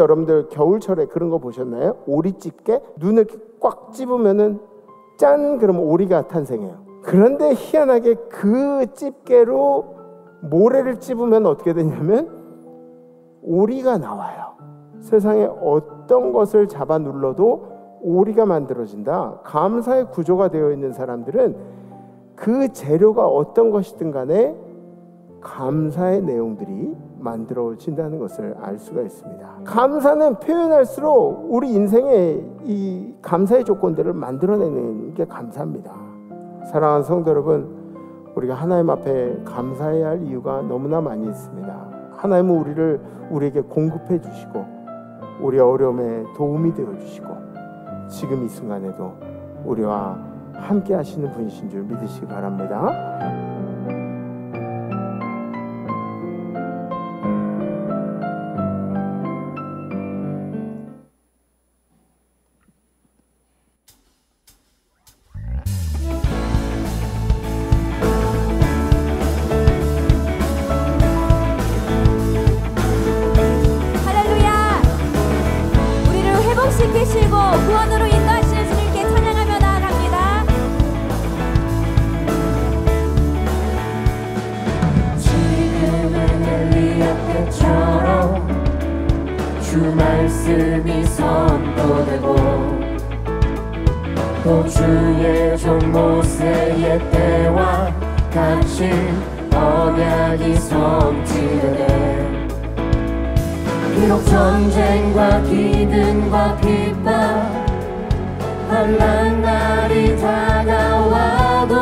여러분들 겨울철에 그런 거 보셨나요? 오리 집게? 눈을 꽉 찝으면은 짠! 그러면 오리가 탄생해요. 그런데 희한하게 그 집게로 모래를 찝으면 어떻게 되냐면 오리가 나와요. 세상에 어떤 것을 잡아 눌러도 오리가 만들어진다. 감사의 구조가 되어 있는 사람들은 그 재료가 어떤 것이든 간에 감사의 내용들이 만들어진다는 것을 알 수가 있습니다. 감사는 표현할수록 우리 인생의 이 감사의 조건들을 만들어내는 게 감사입니다. 사랑하는 성도 여러분, 우리가 하나님 앞에 감사해야 할 이유가 너무나 많이 있습니다. 하나님은 우리에게 공급해 주시고 우리의 어려움에 도움이 되어 주시고 지금 이 순간에도 우리와 함께 하시는 분이신 줄 믿으시기 바랍니다. 시키시고 구원으로 인도하시는 주님께 찬양하며 나아갑니다. 지금은 엘리야 때처럼 주 말씀이 선포되고 또 주의 종 모세의 때와 같이 언약이 성취되네. 비록 전쟁과 기근과 핍박 환난 날이 다가와도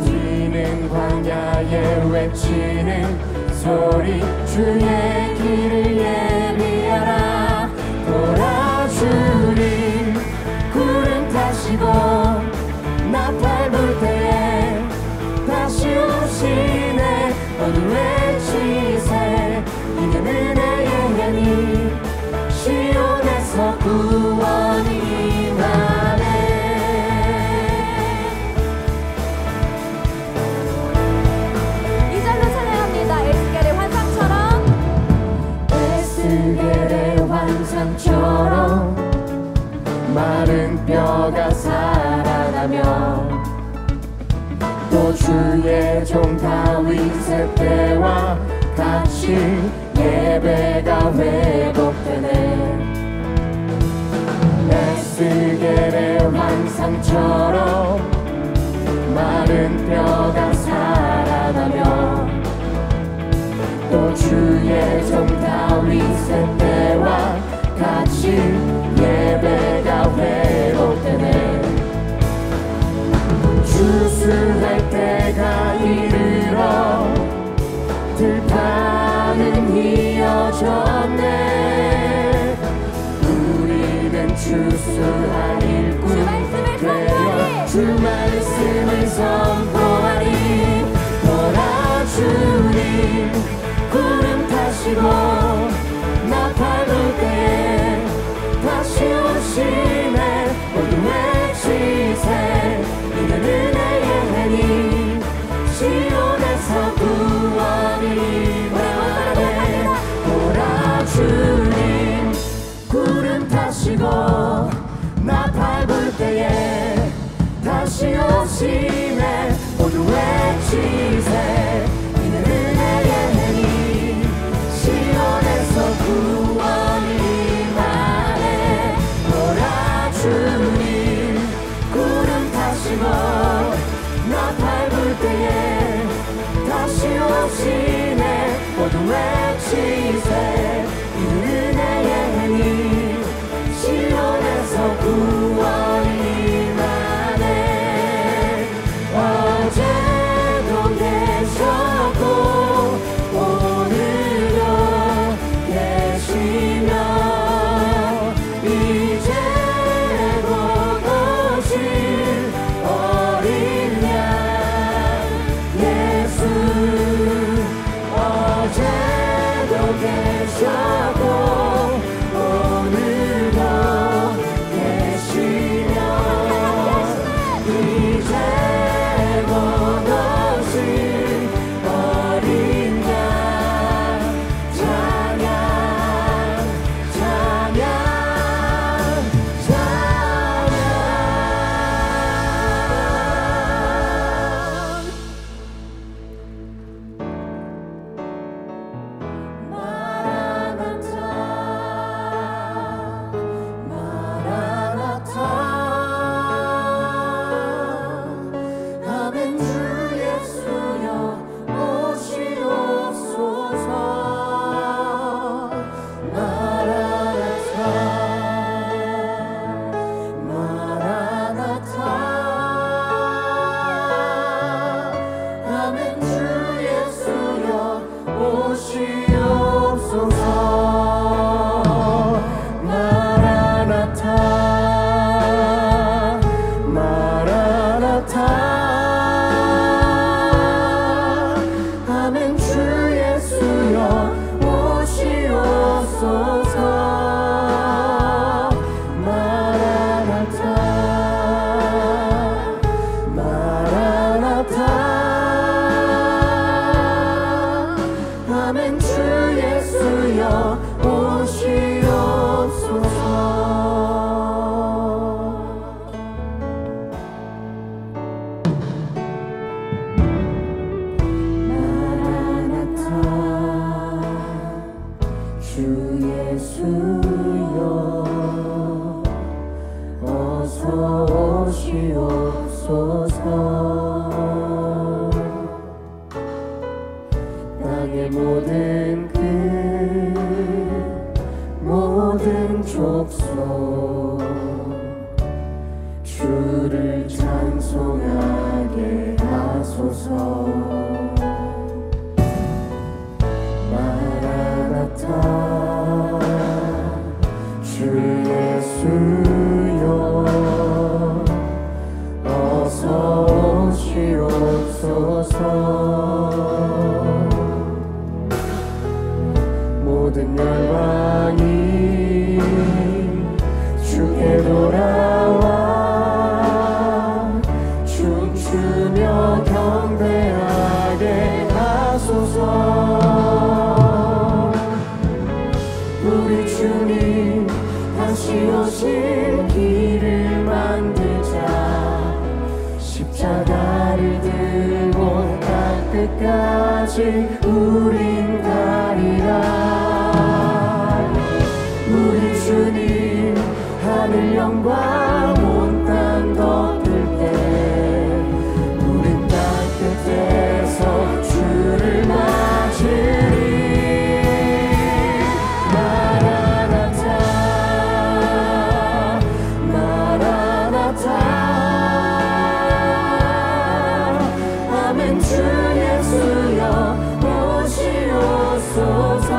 우리는 광야에 외치는 소리 주의 길을 예비하라. 돌아주리 구름 타시고 나팔 불 때에 다시 오시네. 어둠의 지세 이는 은혜의 해니 시온에서 구원이 임하네. 이 절로 찬양합니다. 에스겔의 환상처럼 에스겔의 환상처럼 마른 뼈가 살아나며 또 주의 종 다윗의 때와 같이 예배가 회복되네. 에스겔의 환상처럼 마른 뼈가 살아나며 또 주의 종 다윗의 때와 같이 예배가 회복되네. 주수할 때가 이르러 들판은 이어졌네. 우리는 주수할 일꾼 되어 주 말씀을 선포하리. 돌아주리 구름 타시고 나팔 불 때에 다시 오시네. 어둠의 지세 이는 은혜의 해니 시온에서 구원이 임하네. 돌아주님 구름 타시고 나팔 불 때에 다시 오시네. 모두의 지세 이는 은혜의 해니 시온에서 구원이 임하네. 돌아주님 구름 타시고 나팔 불 때에 다시 오시네. 모두의 지세 이는 은혜의 해니 시온에서 구원이 임하네. 어제도 계셨고 오늘도 계시며 이제 곧 오실 어린 양 예수. 어제도 계셨고 오늘도 계시며 이제 곧 오실 어린 양 찬양하리. 예수여 오시옵소서. 마라나타 주 예수여 어서 오시옵소서. 땅의 모든 모든 족속 주를 찬송하게 하소서. 마라나타 주 예수여 어서 오시옵소서. 모든 열방이 주께 돌아와 춤추며 경배하게 하소서. 우리 주님 다시 오실 길을 만들자. 십자가를 들고 땅끝까지 우린 가리라. 우리 주님 하늘 영광 온 땅 덮을 때 우린 땅끝에서 주를 맞으리. 마라나타 마라나타 아멘. 주 예수여 오시옵소서.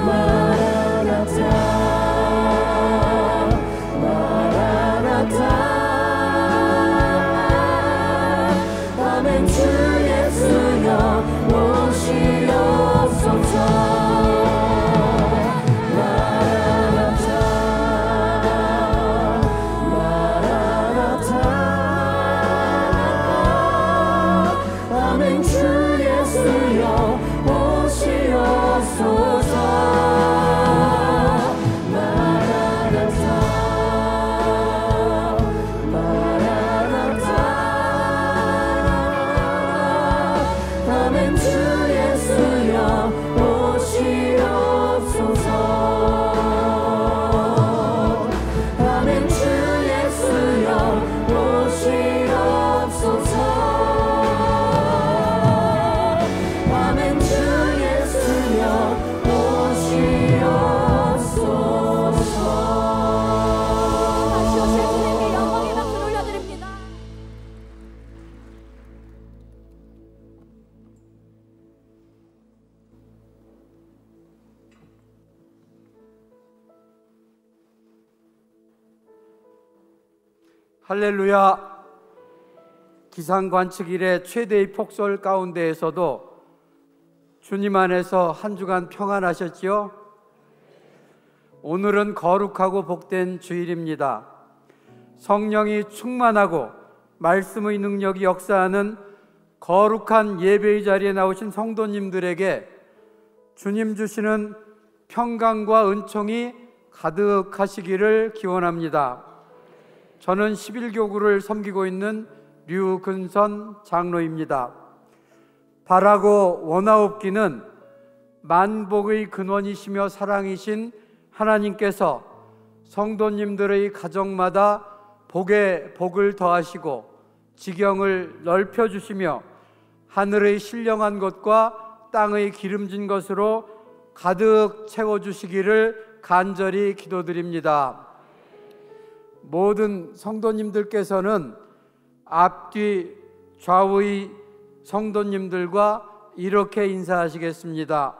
마라나타 마라나타 아멘. 주 예수여 오시옵소서. 마라나타 마라나타 아멘. 주 예수여 오시옵소서. 마라나타 마라나타 아멘. 주 예수여 오시옵소서. 아멘. 주 예수여 오시옵소서. 아멘. 주 예수여 오시옵소서. 다시 오실 주님께 영광의 박수 올려드립니다. 할렐루야. 기상관측 이래 최대의 폭설 가운데에서도 주님 안에서 한 주간 평안하셨지요? 오늘은 거룩하고 복된 주일입니다. 성령이 충만하고 말씀의 능력이 역사하는 거룩한 예배의 자리에 나오신 성도님들에게 주님 주시는 평강과 은총이 가득하시기를 기원합니다. 저는 11교구를 섬기고 있는 류근선 장로입니다. 바라고 원하옵기는 만복의 근원이시며 사랑이신 하나님께서 성도님들의 가정마다 복에 복을 더하시고 지경을 넓혀주시며 하늘의 신령한 것과 땅의 기름진 것으로 가득 채워주시기를 간절히 기도드립니다. 모든 성도님들께서는 앞뒤 좌우의 성도님들과 이렇게 인사하시겠습니다.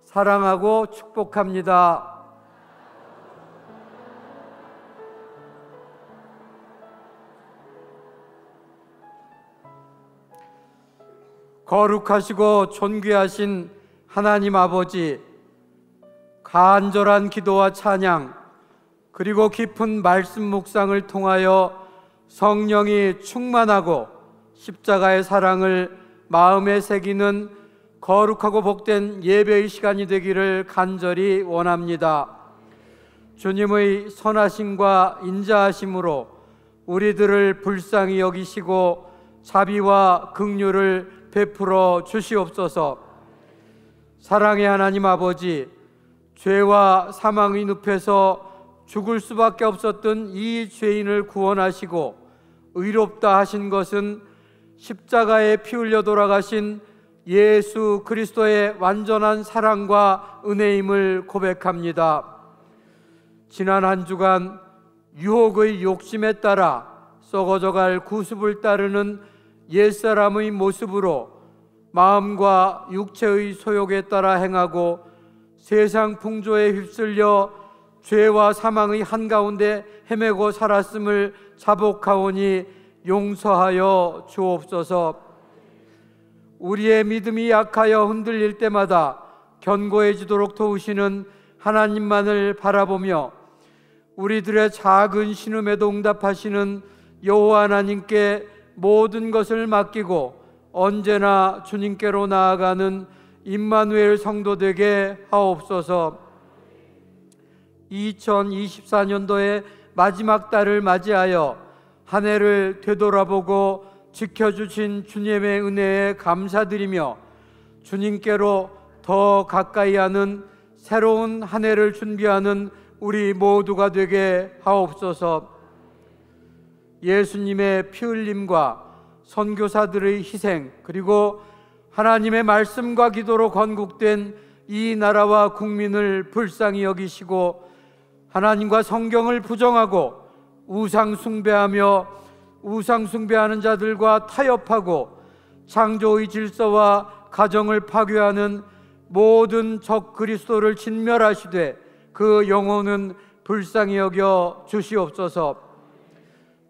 사랑하고 축복합니다. 거룩하시고 존귀하신 하나님 아버지, 간절한 기도와 찬양 그리고 깊은 말씀 묵상을 통하여 성령이 충만하고 십자가의 사랑을 마음에 새기는 거룩하고 복된 예배의 시간이 되기를 간절히 원합니다. 주님의 선하심과 인자하심으로 우리들을 불쌍히 여기시고 자비와 긍휼을 베풀어 주시옵소서. 사랑의 하나님 아버지, 죄와 사망의 늪에서 죽을 수밖에 없었던 이 죄인을 구원하시고 의롭다 하신 것은 십자가에 피 흘려 돌아가신 예수 그리스도의 완전한 사랑과 은혜임을 고백합니다. 지난 한 주간 유혹의 욕심에 따라 썩어져갈 구습을 따르는 옛사람의 모습으로 마음과 육체의 소욕에 따라 행하고 세상 풍조에 휩쓸려 죄와 사망의 한가운데 헤매고 살았음을 자복하오니 용서하여 주옵소서. 우리의 믿음이 약하여 흔들릴 때마다 견고해지도록 도우시는 하나님만을 바라보며 우리들의 작은 신음에도 응답하시는 여호와 하나님께 모든 것을 맡기고 언제나 주님께로 나아가는 임마누엘 성도 되게 하옵소서. 2024년도의 마지막 달을 맞이하여 한 해를 되돌아보고 지켜주신 주님의 은혜에 감사드리며 주님께로 더 가까이 하는 새로운 한 해를 준비하는 우리 모두가 되게 하옵소서. 예수님의 피 흘림과 선교사들의 희생, 그리고 하나님의 말씀과 기도로 건국된 이 나라와 국민을 불쌍히 여기시고 하나님과 성경을 부정하고 우상 숭배하는 자들과 타협하고 창조의 질서와 가정을 파괴하는 모든 적 그리스도를 진멸하시되 그 영혼은 불쌍히 여겨 주시옵소서.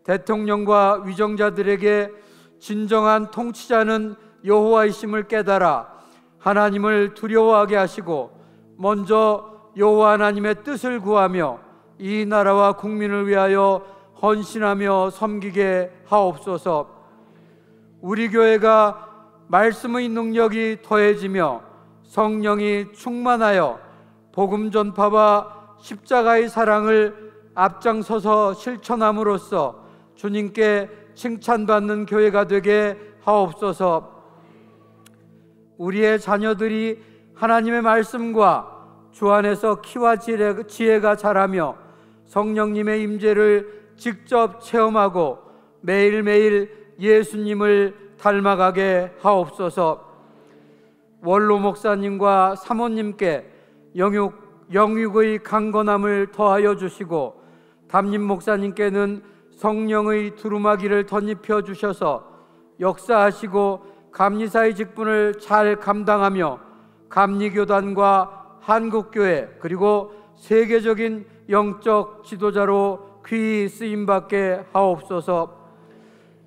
대통령과 위정자들에게 진정한 통치자는 여호와이심을 깨달아 하나님을 두려워하게 하시고 먼저 여호와 하나님의 뜻을 구하며 이 나라와 국민을 위하여 헌신하며 섬기게 하옵소서. 우리 교회가 말씀의 능력이 더해지며 성령이 충만하여 복음 전파와 십자가의 사랑을 앞장서서 실천함으로써 주님께 칭찬받는 교회가 되게 하옵소서. 우리의 자녀들이 하나님의 말씀과 주 안에서 키와 지혜가 자라며 성령님의 임재를 직접 체험하고 매일매일 예수님을 닮아가게 하옵소서. 원로 목사님과 사모님께 영육의 강건함을 더하여 주시고 담임 목사님께는 성령의 두루마기를 덧입혀 주셔서 역사하시고 감리사의 직분을 잘 감당하며 감리교단과 한국교회 그리고 세계적인 영적 지도자로 귀히 쓰임받게 하옵소서.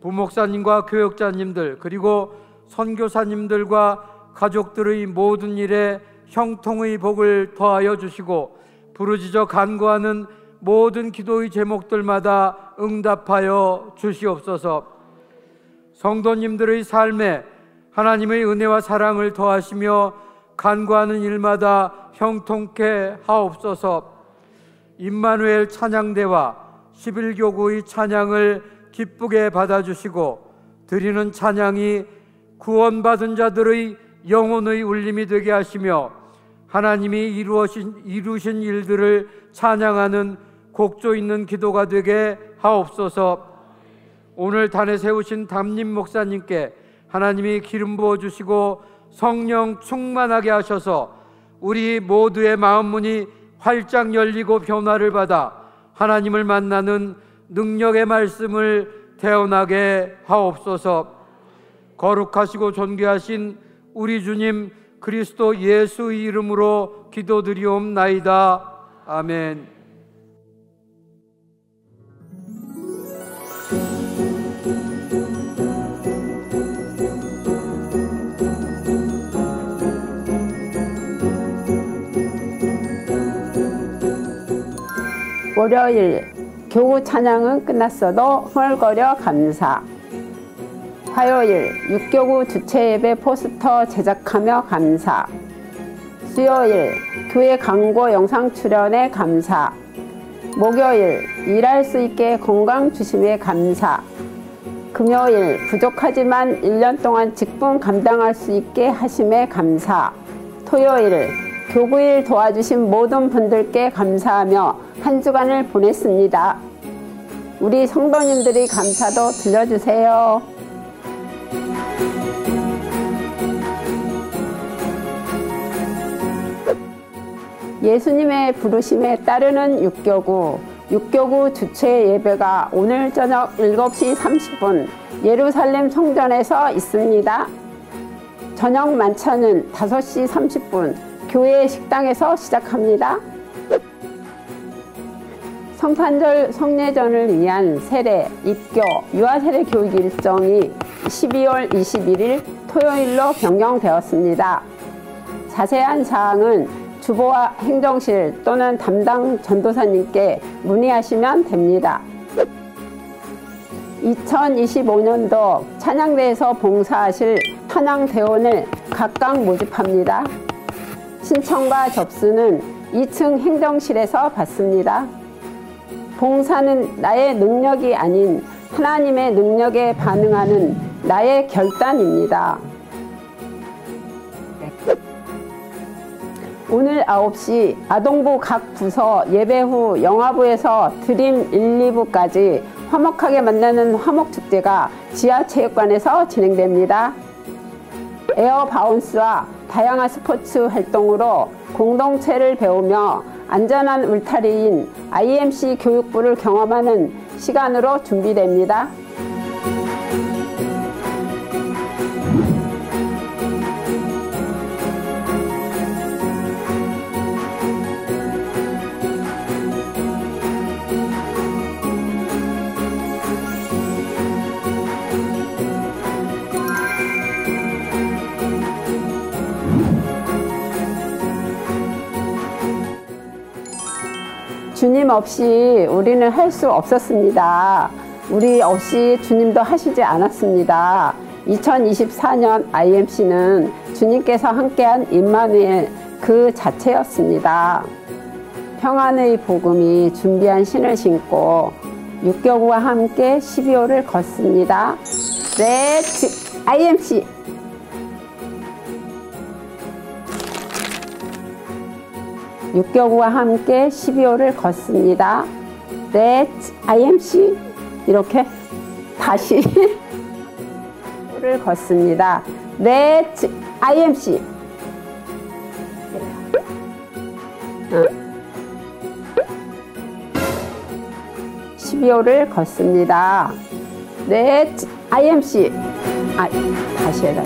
부목사님과 교역자님들 그리고 선교사님들과 가족들의 모든 일에 형통의 복을 더하여 주시고 부르짖어 간구하는 모든 기도의 제목들마다 응답하여 주시옵소서. 성도님들의 삶에 하나님의 은혜와 사랑을 더하시며 간구하는 일마다 형통케 하옵소서. 임마누엘 찬양대와 11교구의 찬양을 기쁘게 받아주시고 드리는 찬양이 구원받은 자들의 영혼의 울림이 되게 하시며 하나님이 이루신 일들을 찬양하는 곡조 있는 기도가 되게 하옵소서. 오늘 단에 세우신 담임 목사님께 하나님이 기름 부어주시고 성령 충만하게 하셔서 우리 모두의 마음 문이 활짝 열리고 변화를 받아 하나님을 만나는 능력의 말씀을 태어나게 하옵소서. 거룩하시고 존귀하신 우리 주님 그리스도 예수의 이름으로 기도드리옵나이다. 아멘. 월요일 교구 찬양은 끝났어도 흥얼거려 감사. 화요일 육교구 주최 예배 포스터 제작하며 감사. 수요일 교회 광고 영상 출연에 감사. 목요일 일할 수 있게 건강 주심에 감사. 금요일 부족하지만 1년 동안 직분 감당할 수 있게 하심에 감사. 토요일 교구일 도와주신 모든 분들께 감사하며 한 주간을 보냈습니다. 우리 성도님들이 감사도 들려주세요. 예수님의 부르심에 따르는 육교구 주최 예배가 오늘 저녁 7시 30분 예루살렘 성전에서 있습니다. 저녁 만찬은 5시 30분 교회 식당에서 시작합니다. 성탄절 성례전을 위한 세례, 입교, 유아세례 교육 일정이 12월 21일 토요일로 변경되었습니다. 자세한 사항은 주보와 행정실 또는 담당 전도사님께 문의하시면 됩니다. 2025년도 찬양대에서 봉사하실 찬양대원을 각각 모집합니다. 신청과 접수는 2층 행정실에서 받습니다. 봉사는 나의 능력이 아닌 하나님의 능력에 반응하는 나의 결단입니다. 오늘 9시 아동부 각 부서 예배 후 영화부에서 드림 1, 2부까지 화목하게 만나는 화목축제가 지하체육관에서 진행됩니다. 에어 바운스와 다양한 스포츠 활동으로 공동체를 배우며 안전한 울타리인 IMC 교육부를 경험하는 시간으로 준비됩니다. 주님 없이 우리는 할 수 없었습니다. 우리 없이 주님도 하시지 않았습니다. 2024년 IMC는 주님께서 함께한 임마누엘 그 자체였습니다. 평안의 복음이 준비한 신을 신고 육교구와 함께 12호를 걷습니다. 렛츠 IMC! 육교구와 함께 12호를 걷습니다. Let's IMC 이렇게 다시 를 걷습니다. Let's IMC 12호를 걷습니다. Let's IMC 다시 해라.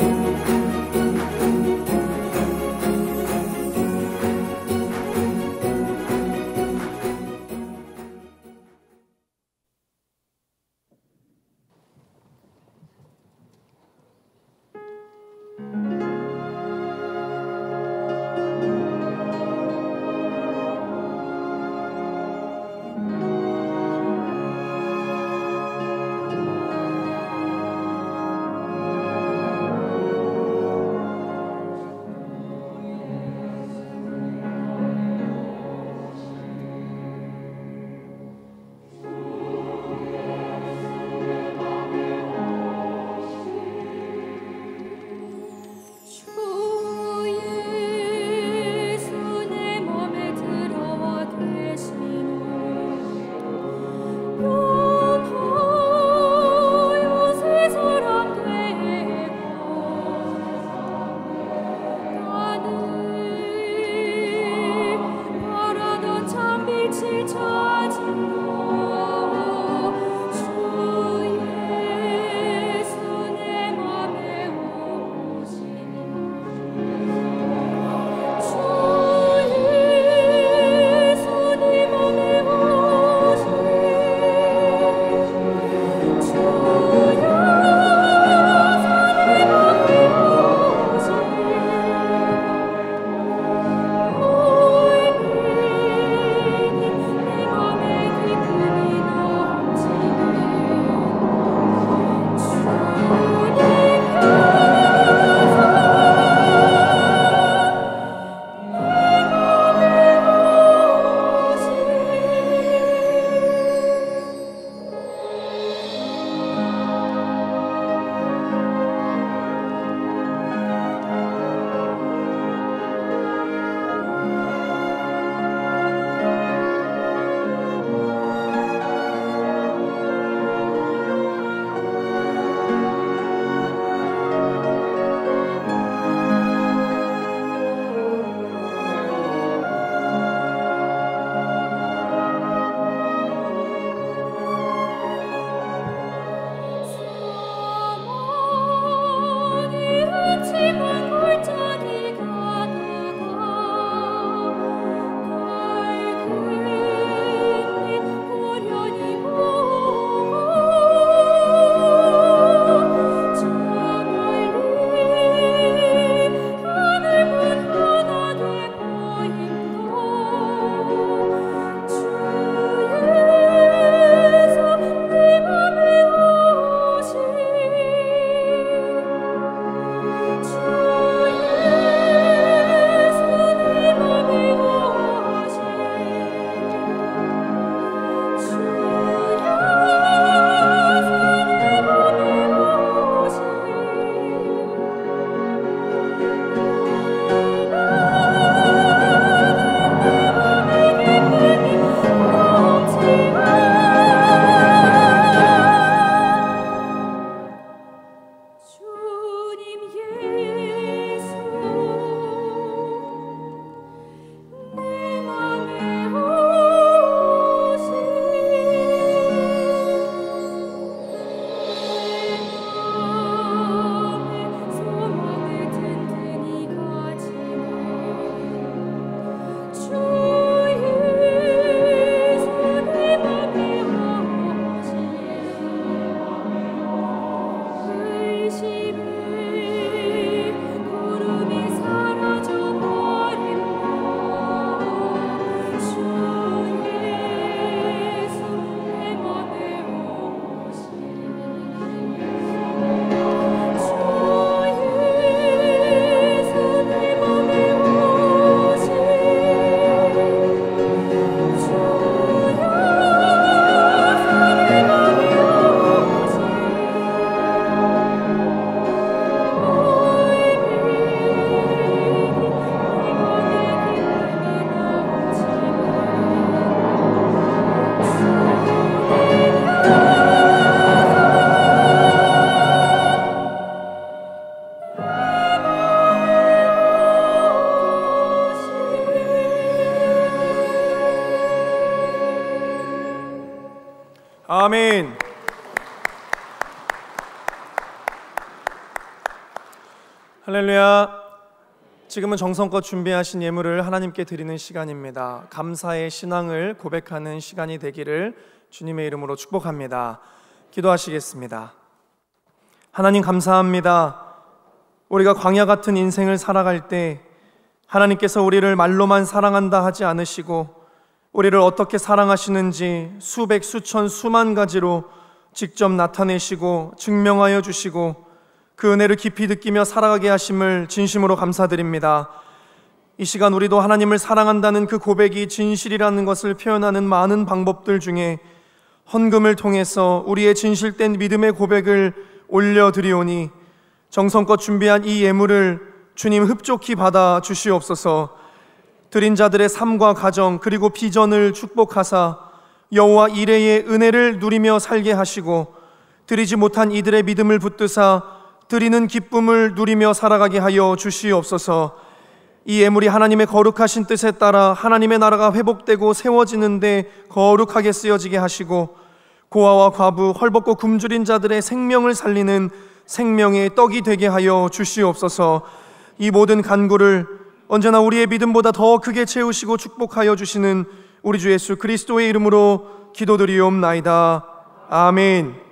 아멘. 할렐루야. 지금은 정성껏 준비하신 예물을 하나님께 드리는 시간입니다. 감사의 신앙을 고백하는 시간이 되기를 주님의 이름으로 축복합니다. 기도하시겠습니다. 하나님 감사합니다. 우리가 광야 같은 인생을 살아갈 때 하나님께서 우리를 말로만 사랑한다 하지 않으시고 우리를 어떻게 사랑하시는지 수백, 수천, 수만 가지로 직접 나타내시고 증명하여 주시고 그 은혜를 깊이 느끼며 살아가게 하심을 진심으로 감사드립니다. 이 시간 우리도 하나님을 사랑한다는 그 고백이 진실이라는 것을 표현하는 많은 방법들 중에 헌금을 통해서 우리의 진실된 믿음의 고백을 올려드리오니 정성껏 준비한 이 예물을 주님 흡족히 받아 주시옵소서. 드린 자들의 삶과 가정 그리고 비전을 축복하사 여호와 이레의 은혜를 누리며 살게 하시고 드리지 못한 이들의 믿음을 붙드사 드리는 기쁨을 누리며 살아가게 하여 주시옵소서. 이 예물이 하나님의 거룩하신 뜻에 따라 하나님의 나라가 회복되고 세워지는데 거룩하게 쓰여지게 하시고 고아와 과부, 헐벗고 굶주린 자들의 생명을 살리는 생명의 떡이 되게 하여 주시옵소서. 이 모든 간구를 언제나 우리의 믿음보다 더 크게 채우시고 축복하여 주시는 우리 주 예수 그리스도의 이름으로 기도드리옵나이다. 아멘.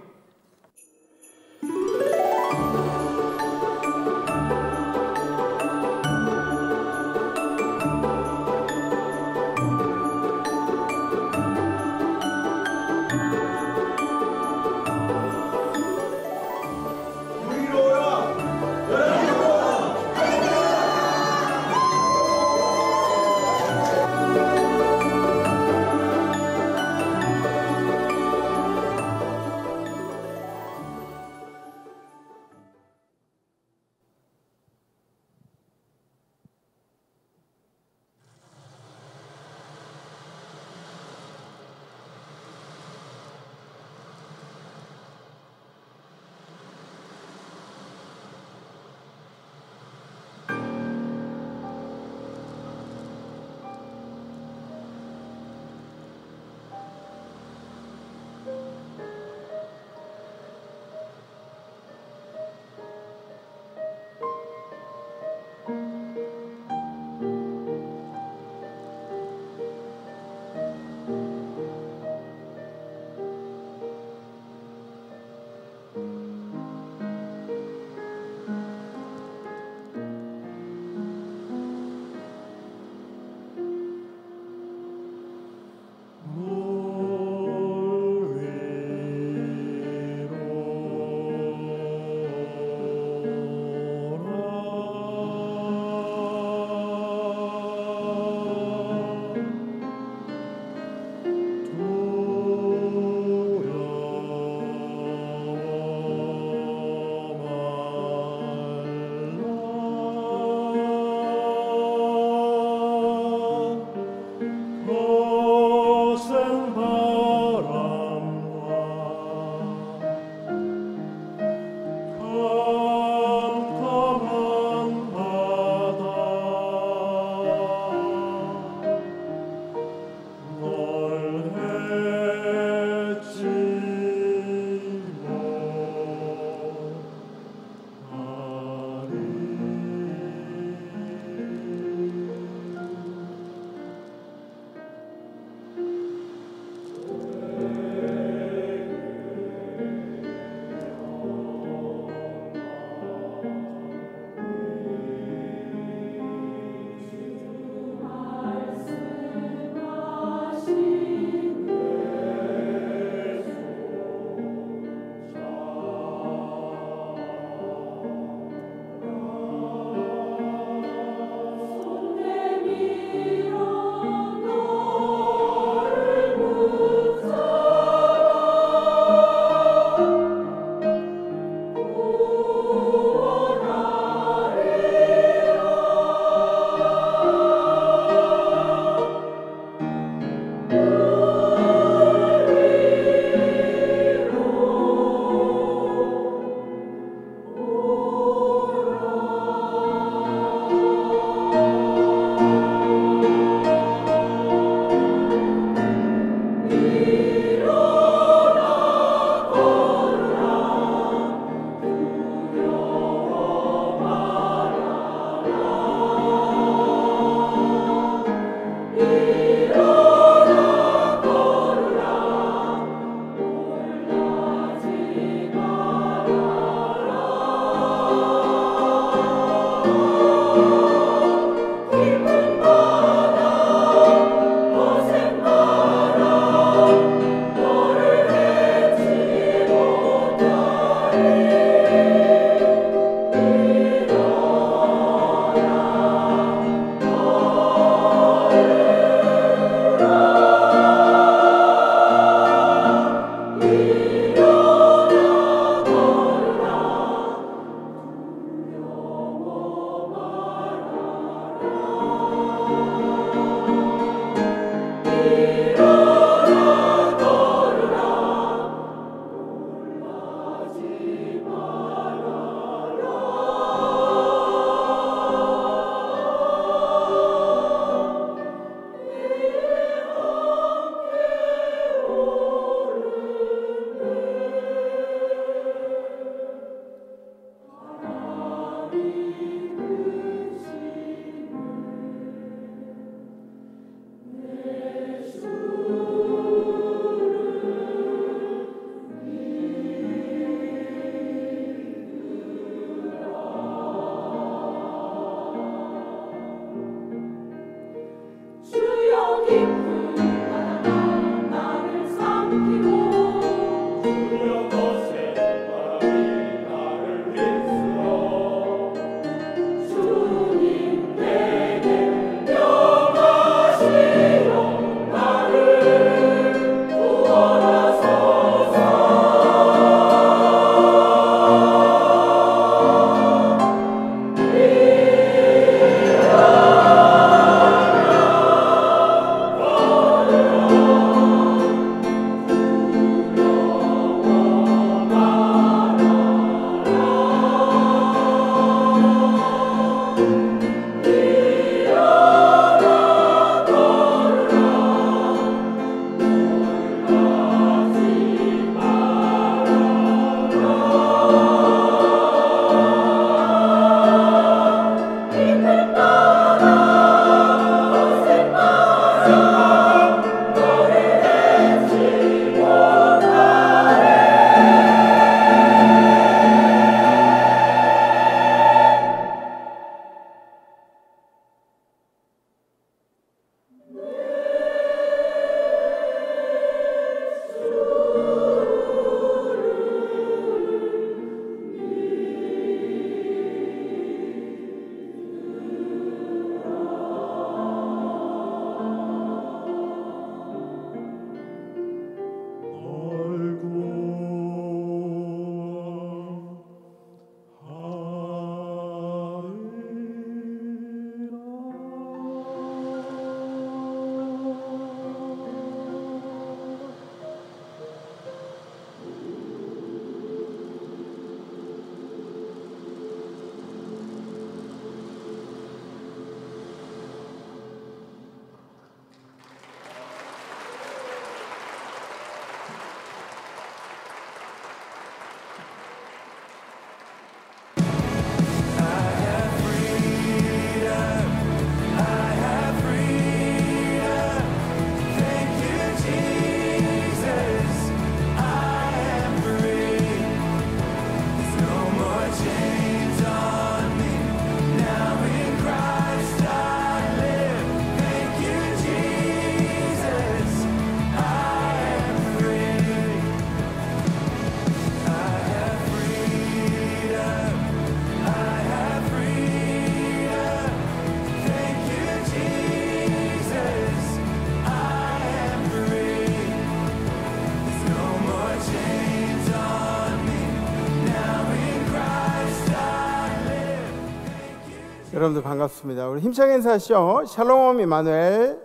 여러분들 반갑습니다. 우리 힘차게 인사하시죠. 샬롬 이마누엘.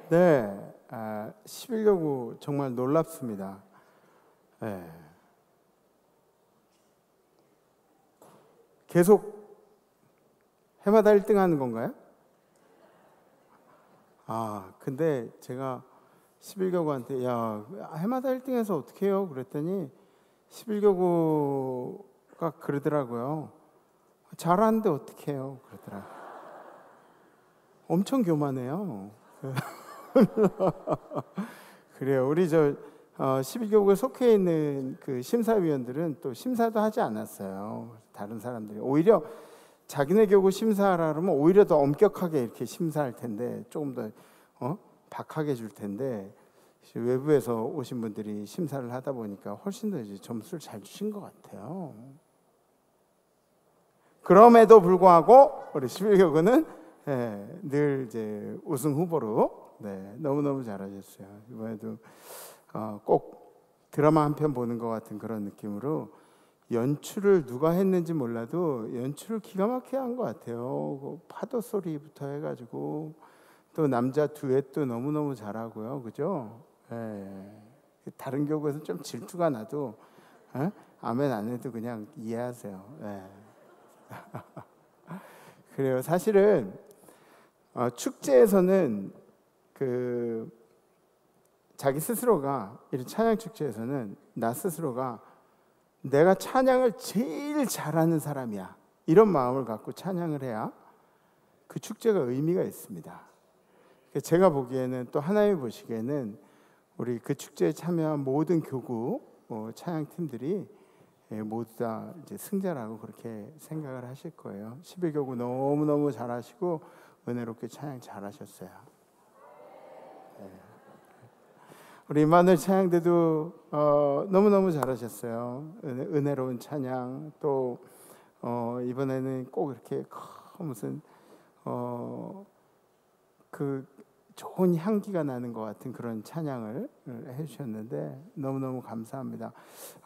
네, 11교구 정말 놀랍습니다. 네. 계속 해마다 1등 하는 건가요? 근데 제가 11교구한테 야, 해마다 1등해서 어떻게 해요? 그랬더니 11교구가 그러더라고요. 잘하는데 어떻게 해요? 그러더라고요. 엄청 교만해요. 그래요. 우리 11교구에 속해 있는 그 심사위원들은 또 심사도 하지 않았어요. 다른 사람들이 오히려 자기네 교구 심사하라 그러면 오히려 더 엄격하게 이렇게 심사할 텐데, 조금 더 박하게 줄 텐데, 외부에서 오신 분들이 심사를 하다 보니까 훨씬 더 이제 점수를 잘 주신 것 같아요. 그럼에도 불구하고 우리 11교구는 늘 이제 우승 후보로 너무너무 잘하셨어요. 이번에도 꼭 드라마 한 편 보는 것 같은 그런 느낌으로 연출을 누가 했는지 몰라도 연출을 기가 막히게 한 것 같아요. 파도 소리부터 해가지고 또 남자 듀엣도 너무너무 잘하고요. 그죠? 다른 교구에서 좀 질투가 나도 아멘 안 해도 그냥 이해하세요. 그래요. 사실은 축제에서는 그 자기 스스로가, 이런 찬양 축제에서는 나 스스로가 내가 찬양을 제일 잘하는 사람이야, 이런 마음을 갖고 찬양을 해야 그 축제가 의미가 있습니다. 제가 보기에는, 또 하나님이 보시기에는 우리 그 축제에 참여한 모든 교구 찬양팀들이 모두 다 이제 승자라고 그렇게 생각을 하실 거예요. 11교구 너무너무 잘하시고 은혜롭게 찬양 잘하셨어요. 우리 이마누엘 찬양대도 너무너무 잘하셨어요. 은혜로운 찬양, 또 이번에는 꼭 이렇게 무슨 그 좋은 향기가 나는 것 같은 그런 찬양을 해주셨는데 너무너무 감사합니다.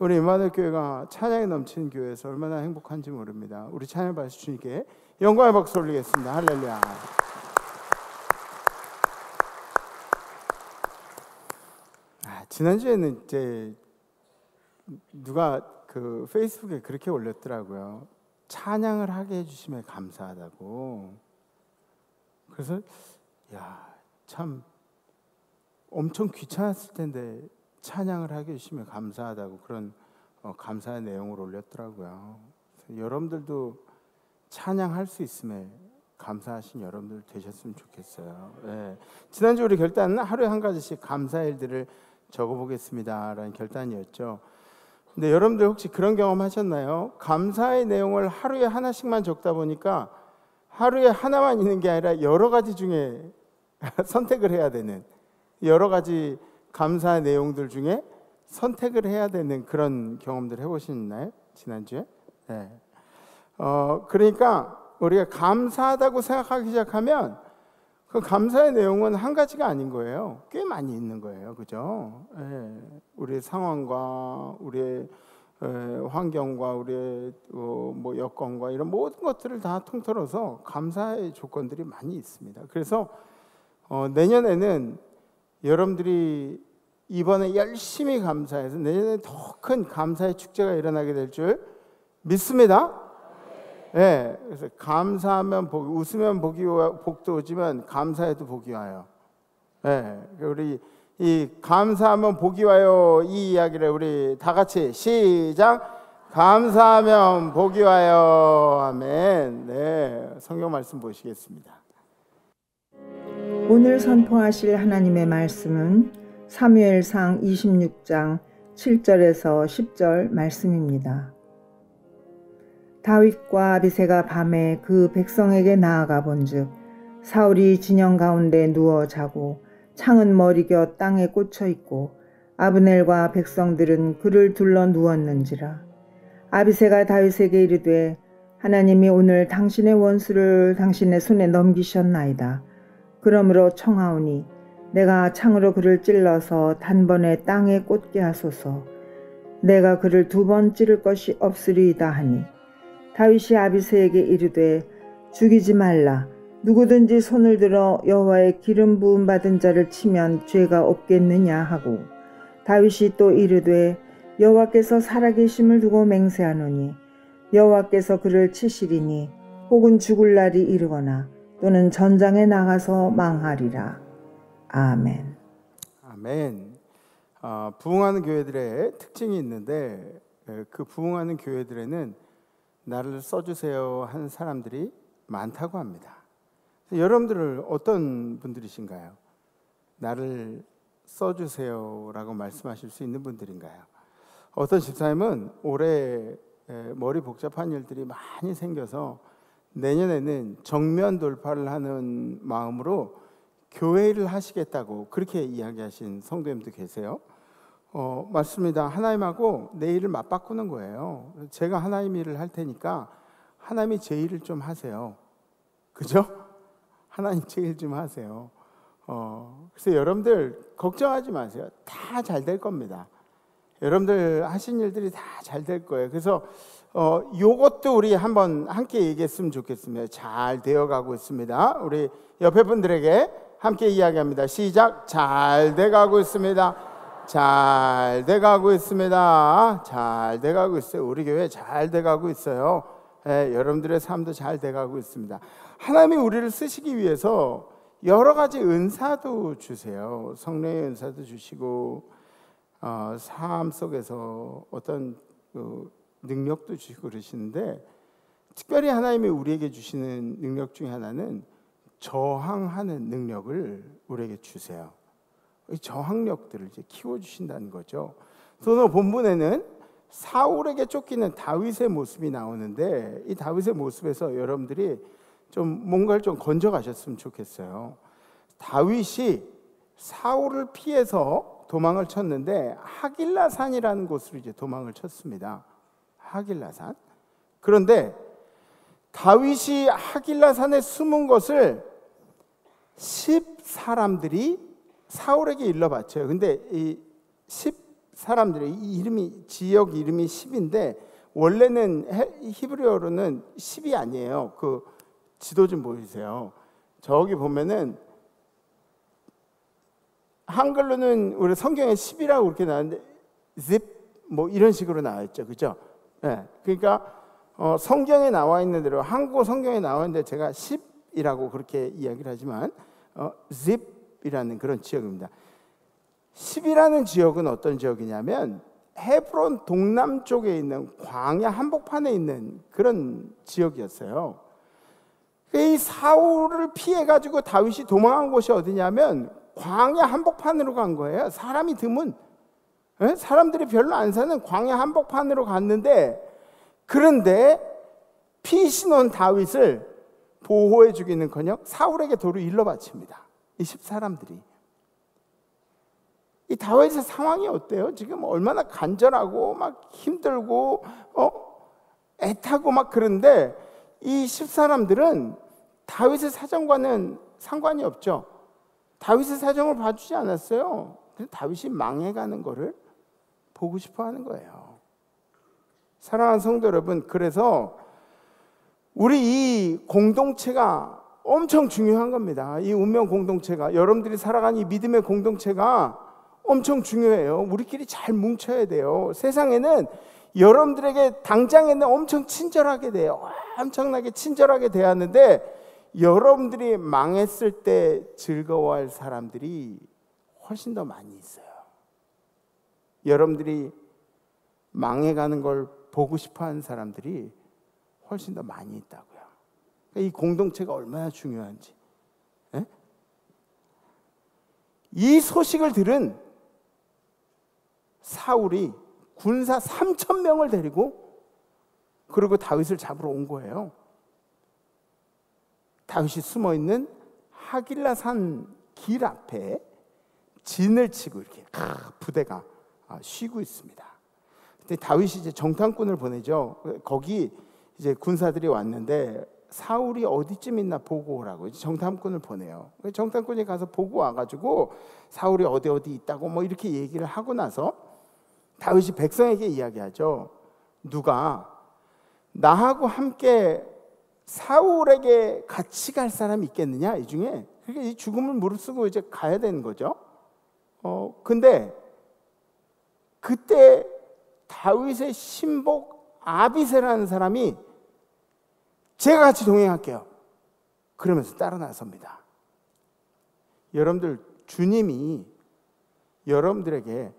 우리 이마누엘 교회가 찬양이 넘치는 교회에서 얼마나 행복한지 모릅니다. 우리 찬양 받으실 주님께 영광의 박수 올리겠습니다. 할렐루야. 지난주에는 이제 누가 그 페이스북에 그렇게 올렸더라고요. 찬양을 하게 해주시면 감사하다고. 그래서 참 엄청 귀찮았을 텐데 찬양을 하게 해주시면 감사하다고 그런 감사의 내용을 올렸더라고요. 여러분들도 찬양할 수 있음에 감사하신 여러분들 되셨으면 좋겠어요. 지난주 우리 결단은 하루에 한 가지씩 감사의 일들을 적어보겠습니다 라는 결단이었죠. 근데 여러분들 혹시 그런 경험 하셨나요? 감사의 내용을 하루에 하나씩만 적다 보니까 하루에 하나만 있는 게 아니라 여러 가지 중에 선택을 해야 되는, 여러 가지 감사의 내용들 중에 선택을 해야 되는 그런 경험들 해보셨나요? 지난주에? 그러니까 우리가 감사하다고 생각하기 시작하면 그 감사의 내용은 한 가지가 아닌 거예요. 꽤 많이 있는 거예요. 그죠? 우리의 상황과 우리의 환경과 우리의 뭐 여건과 이런 모든 것들을 다 통틀어서 감사의 조건들이 많이 있습니다. 그래서 내년에는 여러분들이 이번에 열심히 감사해서 내년에 더 큰 감사의 축제가 일어나게 될 줄 믿습니다. 그래서 감사하면 복이, 웃으면 복도 오지만 감사해도 복이 와요. 우리 이 감사하면 복이 와요, 이 이야기를 우리 다 같이 시작. 감사하면 복이 와요. 아멘. 성경 말씀 보시겠습니다. 오늘 선포하실 하나님의 말씀은 사무엘상 26장 7절에서 10절 말씀입니다. 다윗과 아비새가 밤에 그 백성에게 나아가 본즉 사울이 진영 가운데 누워 자고 창은 머리곁 땅에 꽂혀 있고 아브넬과 백성들은 그를 둘러 누웠는지라. 아비새가 다윗에게 이르되 하나님이 오늘 당신의 원수를 당신의 손에 넘기셨나이다. 그러므로 청하오니 내가 창으로 그를 찔러서 단번에 땅에 꽂게 하소서. 내가 그를 2번 찌를 것이 없으리이다 하니 다윗이 아비새에게 이르되 죽이지 말라. 누구든지 손을 들어 여호와의 기름 부음 받은 자를 치면 죄가 없겠느냐 하고 다윗이 또 이르되 여호와께서 살아계심을 두고 맹세하노니 여호와께서 그를 치시리니 혹은 죽을 날이 이르거나 또는 전장에 나가서 망하리라. 아멘. 아멘. 부흥하는 교회들의 특징이 있는데 그 부흥하는 교회들에는 나를 써주세요 하는 사람들이 많다고 합니다. 여러분들은 어떤 분들이신가요? 나를 써주세요라고 말씀하실 수 있는 분들인가요? 어떤 집사님은 올해 머리 복잡한 일들이 많이 생겨서 내년에는 정면 돌파를 하는 마음으로 교회 일을 하시겠다고 그렇게 이야기하신 성도님도 계세요. 맞습니다. 하나님하고 내 일을 맞바꾸는 거예요. 제가 하나님 일을 할 테니까 하나님이 제 일을 좀 하세요. 그죠? 하나님 제 일 좀 하세요. 그래서 여러분들 걱정하지 마세요. 다 잘 될 겁니다. 여러분들 하신 일들이 다 잘 될 거예요. 그래서 요것도 우리 한번 함께 얘기했으면 좋겠습니다. 잘 되어가고 있습니다. 우리 옆에 분들에게 함께 이야기합니다. 시작. 잘 돼가고 있습니다. 잘 돼가고 있습니다. 잘 돼가고 있어요. 우리 교회 잘 돼가고 있어요. 여러분들의 삶도 잘 돼가고 있습니다. 하나님이 우리를 쓰시기 위해서 여러 가지 은사도 주세요. 성령의 은사도 주시고 삶 속에서 어떤 능력도 주시고 그러시는데 특별히 하나님이 우리에게 주시는 능력 중에 하나는 저항하는 능력을 우리에게 주세요. 이 저항력들을 이제 키워주신다는 거죠. 오늘 본문에는 사울에게 쫓기는 다윗의 모습이 나오는데 이 다윗의 모습에서 여러분들이 좀 뭔가를 좀 건져가셨으면 좋겠어요. 다윗이 사울을 피해서 도망을 쳤는데 하길라산이라는 곳으로 이제 도망을 쳤습니다. 하길라산. 그런데 다윗이 하길라산에 숨은 것을 10사람들이 사울에게 일러 바쳐요. 근데 이 10사람들이 이름이 지역 이름이 10인데 원래는 히브리어로는 10이 아니에요. 그 지도 좀 보이세요. 저기 보면은 한글로는 우리 성경에 10이라고 그렇게 나왔는데 zip 뭐 이런 식으로 나와 있죠. 그죠? 네. 그러니까 성경에 나와 있는 대로 한국어 성경에 나와 있는데 제가 10이라고 그렇게 이야기를 하지만 zip이라는 그런 지역입니다. 10이라는 지역은 어떤 지역이냐면 헤브론 동남쪽에 있는 광야 한복판에 있는 그런 지역이었어요. 이 사울을 피해 가지고 다윗이 도망한 곳이 어디냐면 광야 한복판으로 간 거예요. 사람이 드문 사람들이 별로 안 사는 광야 한복판으로 갔는데 그런데 피신 온 다윗을 보호해 주기는커녕 사울에게 도로 일러 바칩니다. 이 10사람들이. 이 다윗의 상황이 어때요? 지금 얼마나 간절하고 막 힘들고 애타고 막 그런데 이 10사람들은 다윗의 사정과는 상관이 없죠. 다윗의 사정을 봐주지 않았어요. 다윗이 망해가는 거를 보고 싶어 하는 거예요. 사랑하는 성도 여러분, 그래서 우리 이 공동체가 엄청 중요한 겁니다. 이 운명 공동체가, 여러분들이 살아가는 이 믿음의 공동체가 엄청 중요해요. 우리끼리 잘 뭉쳐야 돼요. 세상에는 여러분들에게 당장에는 엄청 친절하게 돼요. 엄청나게 친절하게 대하는데 여러분들이 망했을 때 즐거워할 사람들이 훨씬 더 많이 있어요. 여러분들이 망해가는 걸 보고 싶어하는 사람들이 훨씬 더 많이 있다고요. 이 공동체가 얼마나 중요한지. 에? 이 소식을 들은 사울이 군사 3,000명을 데리고 그리고 다윗을 잡으러 온 거예요. 다윗이 숨어있는 하길라산 길 앞에 진을 치고 이렇게 부대가 쉬고 있습니다. 그때 다윗이 이제 정탐꾼을 보내죠. 거기 이제 군사들이 왔는데 사울이 어디쯤 있나 보고 오라고 정탐꾼을 보내요. 정탐꾼이 가서 보고 와가지고 사울이 어디 있다고 뭐 이렇게 얘기를 하고 나서 다윗이 백성에게 이야기하죠. 누가 나하고 함께 사울에게 같이 갈 사람이 있겠느냐 이 중에. 그러니까 이 죽음을 무릅쓰고 이제 가야 되는 거죠. 근데 그때 다윗의 신복 아비새라는 사람이 제가 같이 동행할게요 그러면서 따라 나섭니다. 여러분들, 주님이 여러분들에게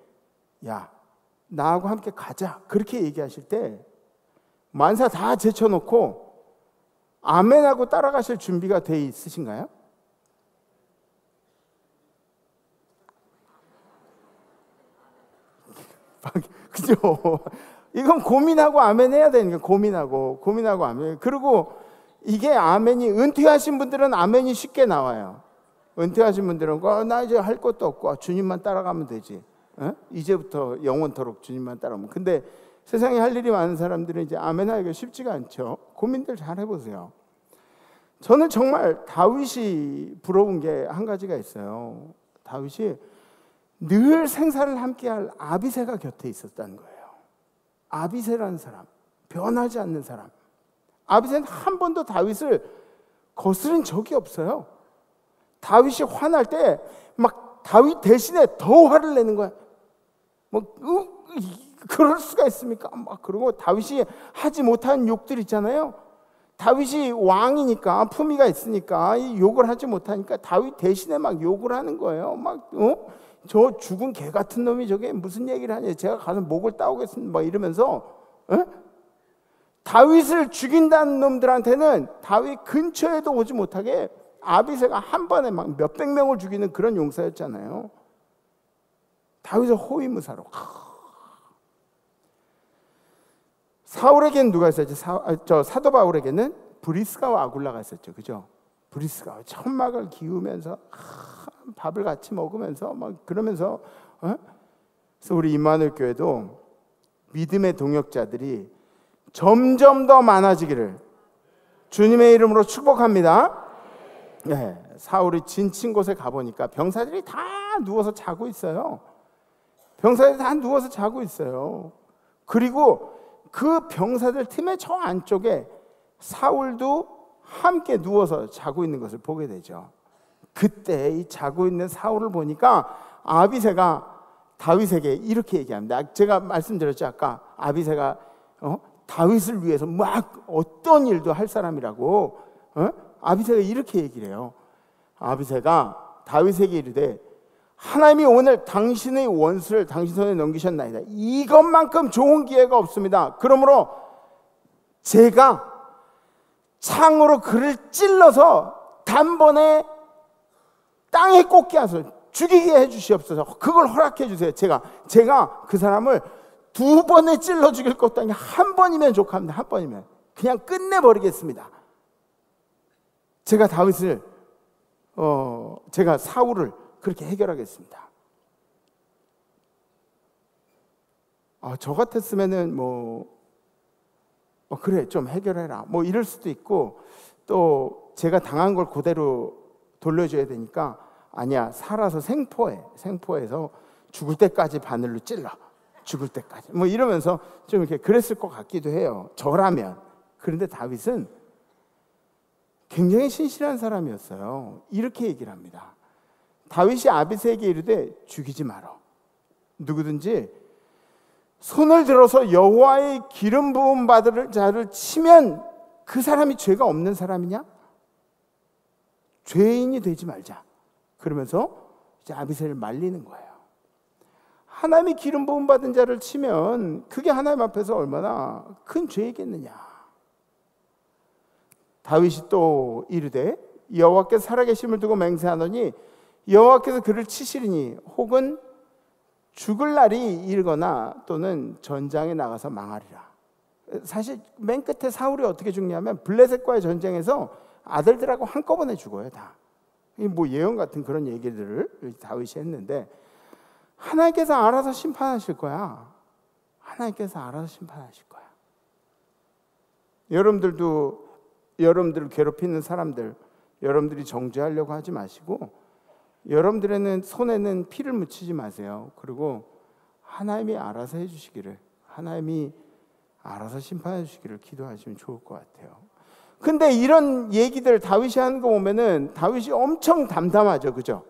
야, 나하고 함께 가자 그렇게 얘기하실 때 만사 다 제쳐놓고 아멘하고 따라가실 준비가 돼 있으신가요? 그죠? 이건 고민하고 아멘 해야 되는 거예요. 고민하고 아멘. 그리고 이게 아멘이, 은퇴하신 분들은 아멘이 쉽게 나와요. 은퇴하신 분들은 나 이제 할 것도 없고 주님만 따라가면 되지. 이제부터 영원토록 주님만 따라가면. 근데 세상에 할 일이 많은 사람들은 이제 아멘하기가 쉽지가 않죠. 고민들 잘 해보세요. 저는 정말 다윗이 부러운 게 한 가지가 있어요. 다윗이 늘 생사를 함께할 아비새가 곁에 있었다는 거예요. 아비새라는 사람, 변하지 않는 사람. 아비새는 한 번도 다윗을 거스른 적이 없어요. 다윗이 화날 때 막 다윗 대신에 더 화를 내는 거야. 그럴 수가 있습니까? 막 그러고 다윗이 하지 못한 욕들 있잖아요. 다윗이 왕이니까, 품위가 있으니까 이 욕을 하지 못하니까 다윗 대신에 막 욕을 하는 거예요. 저 죽은 개 같은 놈이 저게 무슨 얘기를 하냐, 제가 가서 목을 따오겠습니다 막 이러면서 다윗을 죽인다는 놈들한테는 다윗 근처에도 오지 못하게 아비새가 한 번에 막 몇백 명을 죽이는 그런 용사였잖아요. 다윗은 호위무사로. 사울에게는 누가 있었지? 사도 바울에게는 브리스가와 아굴라가 있었죠. 그죠? 브리스가 천막을 기우면서 밥을 같이 먹으면서 막 그러면서 그래서 우리 임마누엘 교회도 믿음의 동역자들이 점점 더 많아지기를 주님의 이름으로 축복합니다. 네, 사울이 지친 곳에 가보니까 병사들이 다 누워서 자고 있어요. 그리고 그 병사들 팀의 저 안쪽에 사울도 함께 누워서 자고 있는 것을 보게 되죠. 그때 이 자고 있는 사울을 보니까 아비새가 다윗에게 이렇게 얘기합니다. 제가 말씀드렸죠, 아까. 아비새가 다윗을 위해서 막 어떤 일도 할 사람이라고. 아비새가 이렇게 얘기를 해요. 아비새가 다윗에게 이르되 하나님이 오늘 당신의 원수를 당신 손에 넘기셨나이다. 이것만큼 좋은 기회가 없습니다. 그러므로 제가 창으로 그를 찔러서 단번에 땅에 꽂게 하소서, 죽이게 해주시옵소서. 그걸 허락해 주세요. 제가 그 사람을 2번에 찔러 죽일 것도 아니고 한 번이면 족합니다. 한 번이면 그냥 끝내버리겠습니다. 제가 사울을 그렇게 해결하겠습니다. 저 같았으면은 그래 좀 해결해라 이럴 수도 있고, 또 제가 당한 걸 그대로 돌려줘야 되니까 아니야, 살아서 생포해서 죽을 때까지 바늘로 찔러, 죽을 때까지 이러면서 좀 이렇게 그랬을 것 같기도 해요, 저라면. 그런데 다윗은 굉장히 신실한 사람이었어요. 이렇게 얘기를 합니다. 다윗이 아비새에게 이르되 죽이지 마라. 누구든지 손을 들어서 여호와의 기름 부음 받을 자를 치면 그 사람이 죄가 없는 사람이냐? 죄인이 되지 말자. 그러면서 이제 아비새를 말리는 거예요. 하나님이 기름 부음 받은 자를 치면 그게 하나님 앞에서 얼마나 큰 죄이겠느냐. 다윗이 또 이르되 여호와께서 살아계심을 두고 맹세하노니 여호와께서 그를 치시리니 혹은 죽을 날이 이르거나 또는 전장에 나가서 망하리라. 사실 맨 끝에 사울이 어떻게 죽냐면 블레셋과의 전쟁에서 아들들하고 한꺼번에 죽어요. 다. 예언 같은 그런 얘기들을 다윗이 했는데, 하나님께서 알아서 심판하실 거야. 하나님께서 알아서 심판하실 거야. 여러분들을 괴롭히는 사람들, 여러분들이 정죄하려고 하지 마시고 여러분들의 손에는 피를 묻히지 마세요. 그리고 하나님이 알아서 해주시기를, 하나님이 알아서 심판해 주시기를 기도하시면 좋을 것 같아요. 근데 이런 얘기들 다윗이 하는 거 보면은 다윗이 엄청 담담하죠, 그죠?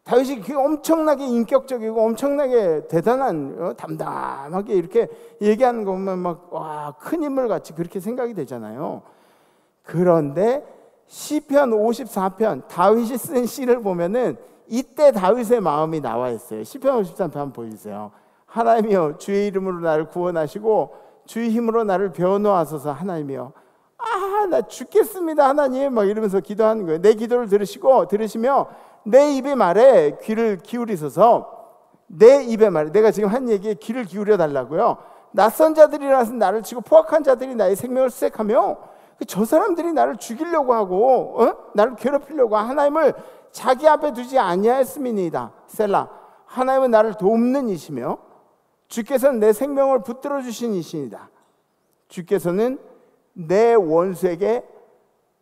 다윗이 엄청나게 인격적이고 엄청나게 대단한 담담하게 이렇게 얘기하는 거 보면 막 와, 큰 인물 같이 그렇게 생각이 되잖아요. 그런데 시편 54편 다윗이 쓴 시를 보면은 이때 다윗의 마음이 나와 있어요. 시편 53편 한번 보여주세요. 하나님이여 주의 이름으로 나를 구원하시고 주의 힘으로 나를 배워놓으소서. 하나님이여 나 죽겠습니다 하나님 막 이러면서 기도하는 거예요. 내 기도를 들으시며 내 입의 말에 귀를 기울이소서. 내 입의 말에 내가 지금 한 얘기에 귀를 기울여 달라고요. 낯선 자들이라서 나를 치고 포악한 자들이 나의 생명을 수색하며 저 사람들이 나를 죽이려고 하고 나를 괴롭히려고 하나님을 자기 앞에 두지 아니하였음이니이다. 셀라. 하나님은 나를 돕는 이시며 주께서는 내 생명을 붙들어 주신 이시니다. 주께서는 내 원수에게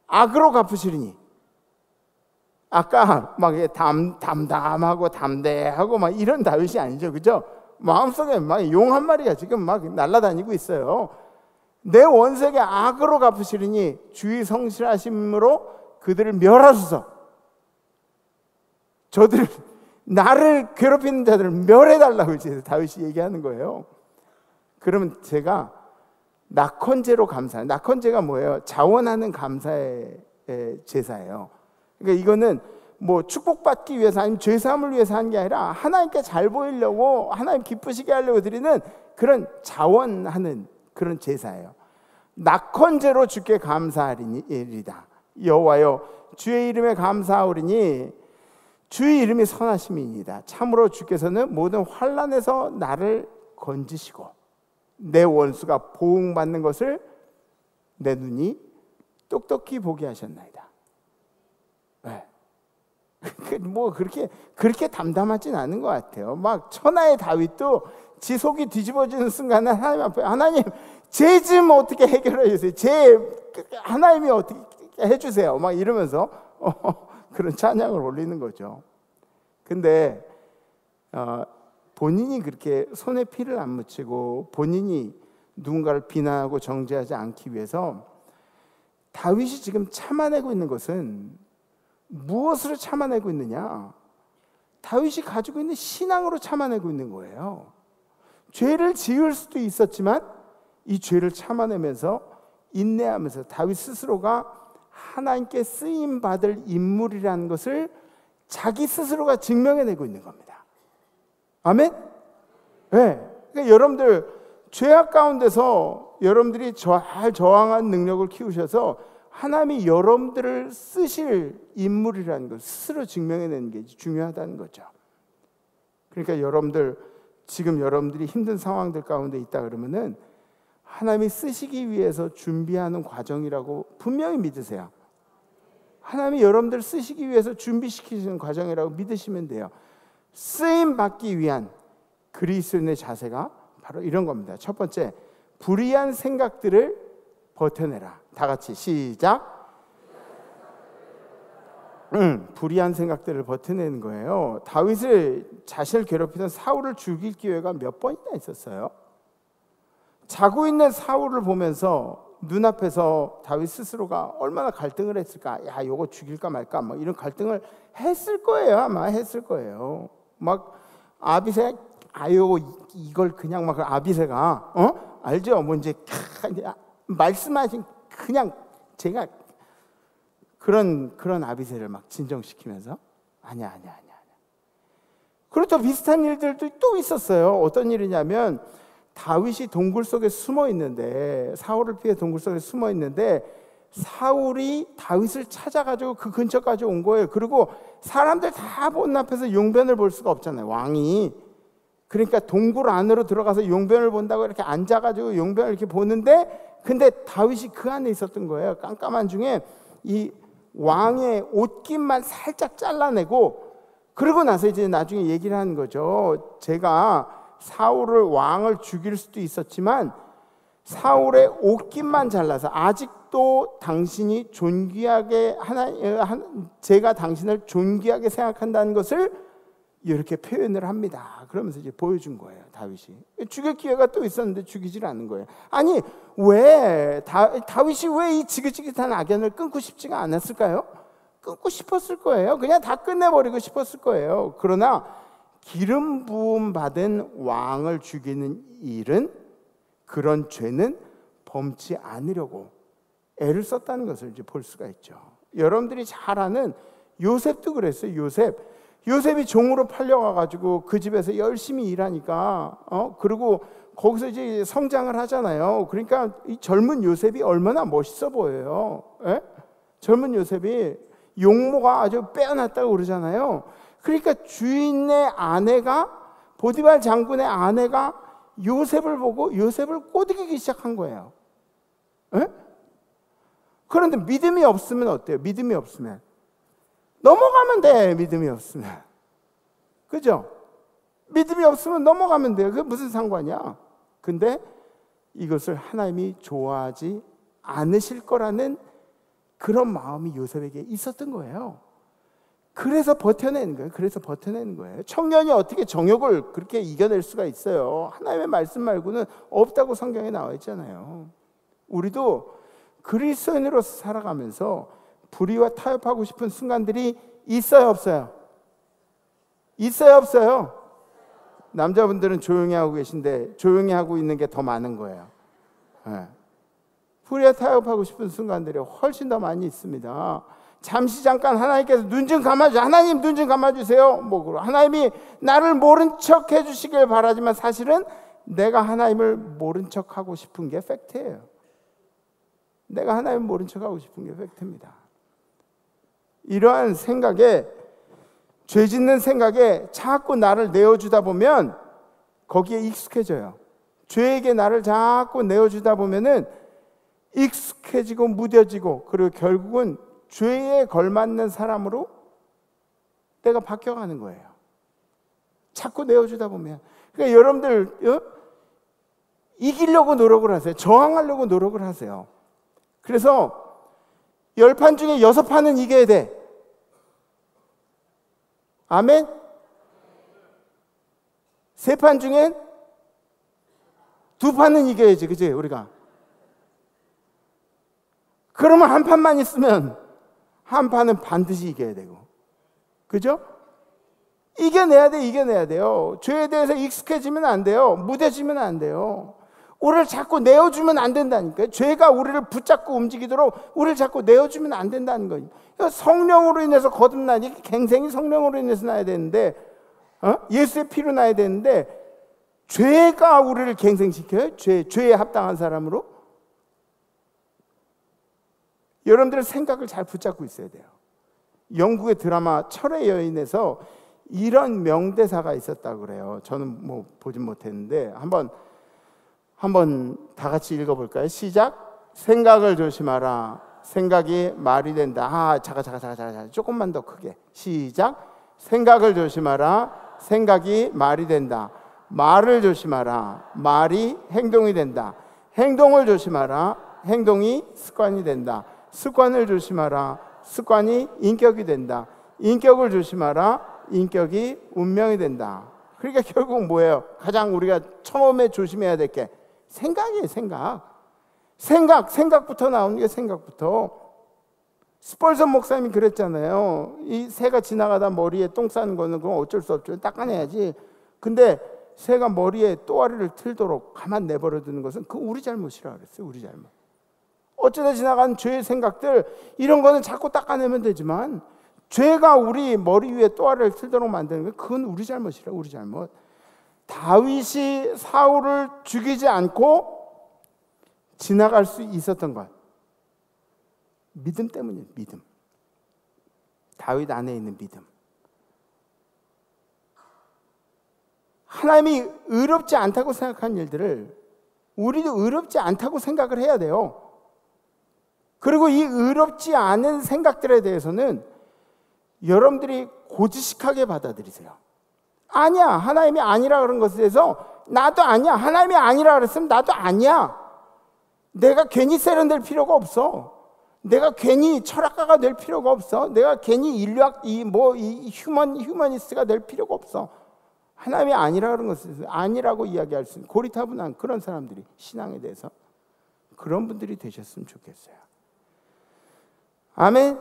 악으로 갚으시리니. 아까 막 담담하고 담대하고 막 이런 다윗이 아니죠, 그죠? 마음속에 막 용 한 마리가 지금 막 날아다니고 있어요. 내 원수에게 악으로 갚으시리니 주의 성실하심으로 그들을 멸하소서. 저들 나를 괴롭히는 자들을 멸해달라고 이제 다윗이 얘기하는 거예요. 그러면 제가 낙헌제로 감사해요. 낙헌제가 뭐예요? 자원하는 감사의 제사예요. 그러니까 이거는 뭐 축복받기 위해서 아니면 죄사함을 위해서 하는 게 아니라 하나님께 잘 보이려고 하나님 기쁘시게 하려고 드리는 그런 자원하는 그런 제사예요. 낙헌제로 주께 감사하리이다. 여호와여 주의 이름에 감사하오리니 주의 이름이 선하심이니이다. 참으로 주께서는 모든 환난에서 나를 건지시고 내 원수가 보응받는 것을 내 눈이 똑똑히 보게 하셨나이다. 네. 뭐 그렇게 담담하진 않은 것 같아요. 막 천하의 다윗도 지 속이 뒤집어지는 순간에 하나님 앞에 하나님 제 좀 어떻게 해결해 주세요. 하나님이 어떻게 해주세요. 막 이러면서 그런 찬양을 올리는 거죠. 근데 본인이 그렇게 손에 피를 안 묻히고 본인이 누군가를 비난하고 정죄하지 않기 위해서 다윗이 지금 참아내고 있는 것은 무엇으로 참아내고 있느냐? 다윗이 가지고 있는 신앙으로 참아내고 있는 거예요. 죄를 지을 수도 있었지만 이 죄를 참아내면서 인내하면서 다윗 스스로가 하나님께 쓰임받을 인물이라는 것을 자기 스스로가 증명해내고 있는 겁니다. 아멘? 네. 그러니까 여러분들 죄악 가운데서 여러분들이 잘 저항한 능력을 키우셔서 하나님이 여러분들을 쓰실 인물이라는 걸 스스로 증명해내는 게 중요하다는 거죠. 그러니까 지금 여러분들이 힘든 상황들 가운데 있다 그러면은 하나님이 쓰시기 위해서 준비하는 과정이라고 분명히 믿으세요. 하나님이 여러분들 쓰시기 위해서 준비시키시는 과정이라고 믿으시면 돼요. 쓰임 받기 위한 그리스도인의 자세가 바로 이런 겁니다. 첫 번째, 불의한 생각들을 버텨내라. 다 같이 시작. 불의한 생각들을 버텨내는 거예요. 다윗을 자신을 괴롭히던 사울을 죽일 기회가 몇 번이나 있었어요. 자고 있는 사울을 보면서 눈앞에서 다윗 스스로가 얼마나 갈등을 했을까. 야, 요거 죽일까 말까 뭐 이런 갈등을 했을 거예요. 아마 했을 거예요. 막 아비새 이걸 그냥 막 아비새가 알죠? 뭐 이제 말씀하신 그냥 제가 그런 아비새를 막 진정시키면서 아니야. 그리고 또 비슷한 일들도 또 있었어요. 어떤 일이냐면 다윗이 동굴 속에 숨어 있는데 사울을 피해 동굴 속에 숨어 있는데 사울이 다윗을 찾아가지고 그 근처까지 온 거예요. 그리고 사람들 다 보는 앞에서 용변을 볼 수가 없잖아요. 왕이. 그러니까 동굴 안으로 들어가서 용변을 본다고 이렇게 앉아가지고 용변을 이렇게 보는데 근데 다윗이 그 안에 있었던 거예요. 깜깜한 중에 이 왕의 옷깃만 살짝 잘라내고 그러고 나서 이제 나중에 얘기를 하는 거죠. 제가 사울을 왕을 죽일 수도 있었지만 사울의 옷깃만 잘라서 아직도 당신이 존귀하게 제가 당신을 존귀하게 생각한다는 것을 이렇게 표현을 합니다. 그러면서 이제 보여준 거예요. 다윗이 죽일 기회가 또 있었는데 죽이질 않는 거예요. 아니 왜 다윗이 왜 이 지긋지긋한 악연을 끊고 싶지가 않았을까요? 끊고 싶었을 거예요. 그냥 다 끝내버리고 싶었을 거예요. 그러나 기름 부음 받은 왕을 죽이는 일은, 그런 죄는 범치 않으려고 애를 썼다는 것을 이제 볼 수가 있죠. 여러분들이 잘 아는 요셉도 그랬어요. 요셉이 종으로 팔려가가지고 그 집에서 열심히 일하니까 그리고 거기서 이제 성장을 하잖아요. 그러니까 이 젊은 요셉이 얼마나 멋있어 보여요. 예? 젊은 요셉이 용모가 아주 빼어났다고 그러잖아요. 그러니까 주인의 아내가, 보디발 장군의 아내가 요셉을 보고 요셉을 꼬드기기 시작한 거예요. 예? 그런데 믿음이 없으면 어때요? 믿음이 없으면 넘어가면 돼. 믿음이 없으면, 그죠? 믿음이 없으면 넘어가면 돼요. 그게 무슨 상관이야? 근데 이것을 하나님이 좋아하지 않으실 거라는 그런 마음이 요셉에게 있었던 거예요. 그래서 버텨내는 거예요. 청년이 어떻게 정욕을 그렇게 이겨낼 수가 있어요? 하나님의 말씀 말고는 없다고 성경에 나와 있잖아요. 우리도 그리스도인으로서 살아가면서 불의와 타협하고 싶은 순간들이 있어요, 없어요? 있어요, 없어요? 남자분들은 조용히 하고 계신데 조용히 하고 있는 게 더 많은 거예요. 네. 불의와 타협하고 싶은 순간들이 훨씬 더 많이 있습니다. 잠시 잠깐 하나님께서 눈 좀 감아주세요. 하나님 눈 좀 감아주세요. 하나님이 나를 모른 척 해주시길 바라지만 사실은 내가 하나님을 모른 척 하고 싶은 게 팩트예요. 내가 하나님을 모른 척 하고 싶은 게 팩트입니다. 이러한 생각에, 죄 짓는 생각에 자꾸 나를 내어주다 보면 거기에 익숙해져요. 죄에게 나를 자꾸 내어주다 보면은 익숙해지고 무뎌지고, 그리고 결국은 죄에 걸맞는 사람으로 내가 바뀌어가는 거예요. 자꾸 내어주다 보면. 그러니까 여러분들 이기려고 노력을 하세요. 저항하려고 노력을 하세요. 그래서 10판 중에 6판은 이겨야 돼. 아멘? 3판 중엔 2판은 이겨야지, 그치? 우리가. 그러면 한 판만 있으면 한 판은 반드시 이겨야 되고, 그죠? 이겨내야 돼요. 죄에 대해서 익숙해지면 안 돼요. 무뎌지면 안 돼요. 우리를 자꾸 내어주면 안 된다니까요. 죄가 우리를 붙잡고 움직이도록 우리를 자꾸 내어주면 안 된다는 거예요. 성령으로 인해서 거듭나니, 갱생이 성령으로 인해서 나야 되는데, 예수의 피로 나야 되는데, 죄가 우리를 갱생시켜요? 죄에 합당한 사람으로? 여러분들의 생각을 잘 붙잡고 있어야 돼요. 영국의 드라마 철의 여인에서 이런 명대사가 있었다고 그래요. 저는 뭐 보진 못했는데 한번 다 같이 읽어볼까요? 시작. 생각을 조심하라. 생각이 말이 된다. 잠깐. 조금만 더 크게. 시작. 생각을 조심하라. 생각이 말이 된다. 말을 조심하라. 말이 행동이 된다. 행동을 조심하라. 행동이 습관이 된다. 습관을 조심하라. 습관이 인격이 된다. 인격을 조심하라. 인격이 운명이 된다. 그러니까 결국 뭐예요? 가장 우리가 처음에 조심해야 될 게 생각이에요. 생각부터 나오는 게 생각부터. 스펄전 목사님이 그랬잖아요. 이 새가 지나가다 머리에 똥 싸는 거는 그건 어쩔 수 없죠. 닦아내야지. 근데 새가 머리에 또아리를 틀도록 가만 내버려 두는 것은 그 우리 잘못이라 그랬어요. 우리 잘못. 어쩌다 지나간 죄의 생각들, 이런 거는 자꾸 닦아내면 되지만 죄가 우리 머리 위에 또아리를 틀도록 만드는 건 그건 우리 잘못이라, 우리 잘못. 다윗이 사울을 죽이지 않고 지나갈 수 있었던 것, 믿음 때문이에요. 믿음. 다윗 안에 있는 믿음. 하나님이 의롭지 않다고 생각한 일들을 우리도 의롭지 않다고 생각을 해야 돼요. 그리고 이 의롭지 않은 생각들에 대해서는 여러분들이 고지식하게 받아들이세요. 아니야, 하나님이 아니라 그런 것에 대해서 나도 아니야. 하나님이 아니라 그랬으면 나도 아니야. 내가 괜히 세련될 필요가 없어. 내가 괜히 철학가가 될 필요가 없어. 내가 괜히 인류학 휴머니스트가 될 필요가 없어. 하나님이 아니라는 것을 아니라고 이야기할 수 있는 고리타분한 그런 사람들이 신앙에 대해서 그런 분들이 되셨으면 좋겠어요. 아멘.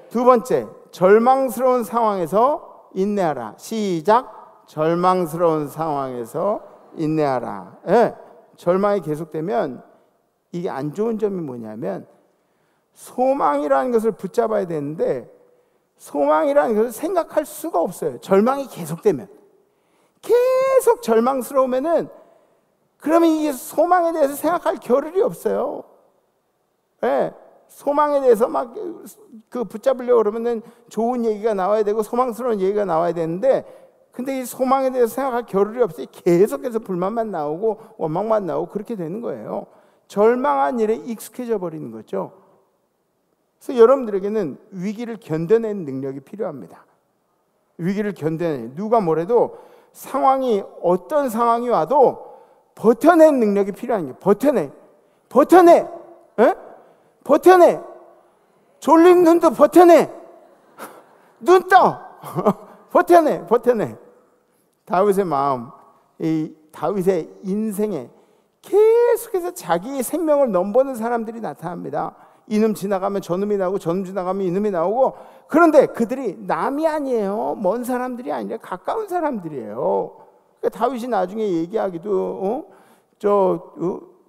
두 번째, 절망스러운 상황에서 인내하라. 시작. 절망스러운 상황에서 인내하라. 예, 절망이 계속되면 이게 안 좋은 점이 뭐냐면 소망이라는 것을 붙잡아야 되는데 소망이라는 것을 생각할 수가 없어요. 절망이 계속되면. 계속 절망스러우면은 그러면 이게 소망에 대해서 생각할 겨를이 없어요. 예, 소망에 대해서 막 그 붙잡으려고 그러면은 좋은 얘기가 나와야 되고 소망스러운 얘기가 나와야 되는데 근데 이 소망에 대해서 생각할 겨를이 없어요. 계속해서 불만만 나오고 원망만 나오고 그렇게 되는 거예요. 절망한 일에 익숙해져 버리는 거죠. 그래서 여러분들에게는 위기를 견뎌내는 능력이 필요합니다. 위기를 견뎌내. 누가 뭐래도 상황이 어떤 상황이 와도 버텨내는 능력이 필요한 게 버텨내. 에? 버텨내. 졸린 눈도 버텨내. 눈 떠. 버텨내. 다윗의 마음, 이 다윗의 인생에 계속해서 자기의 생명을 넘보는 사람들이 나타납니다. 이놈 지나가면 저놈이 나오고 저놈 지나가면 이놈이 나오고 그런데 그들이 남이 아니에요. 먼 사람들이 아니라 가까운 사람들이에요. 그러니까 다윗이 나중에 얘기하기도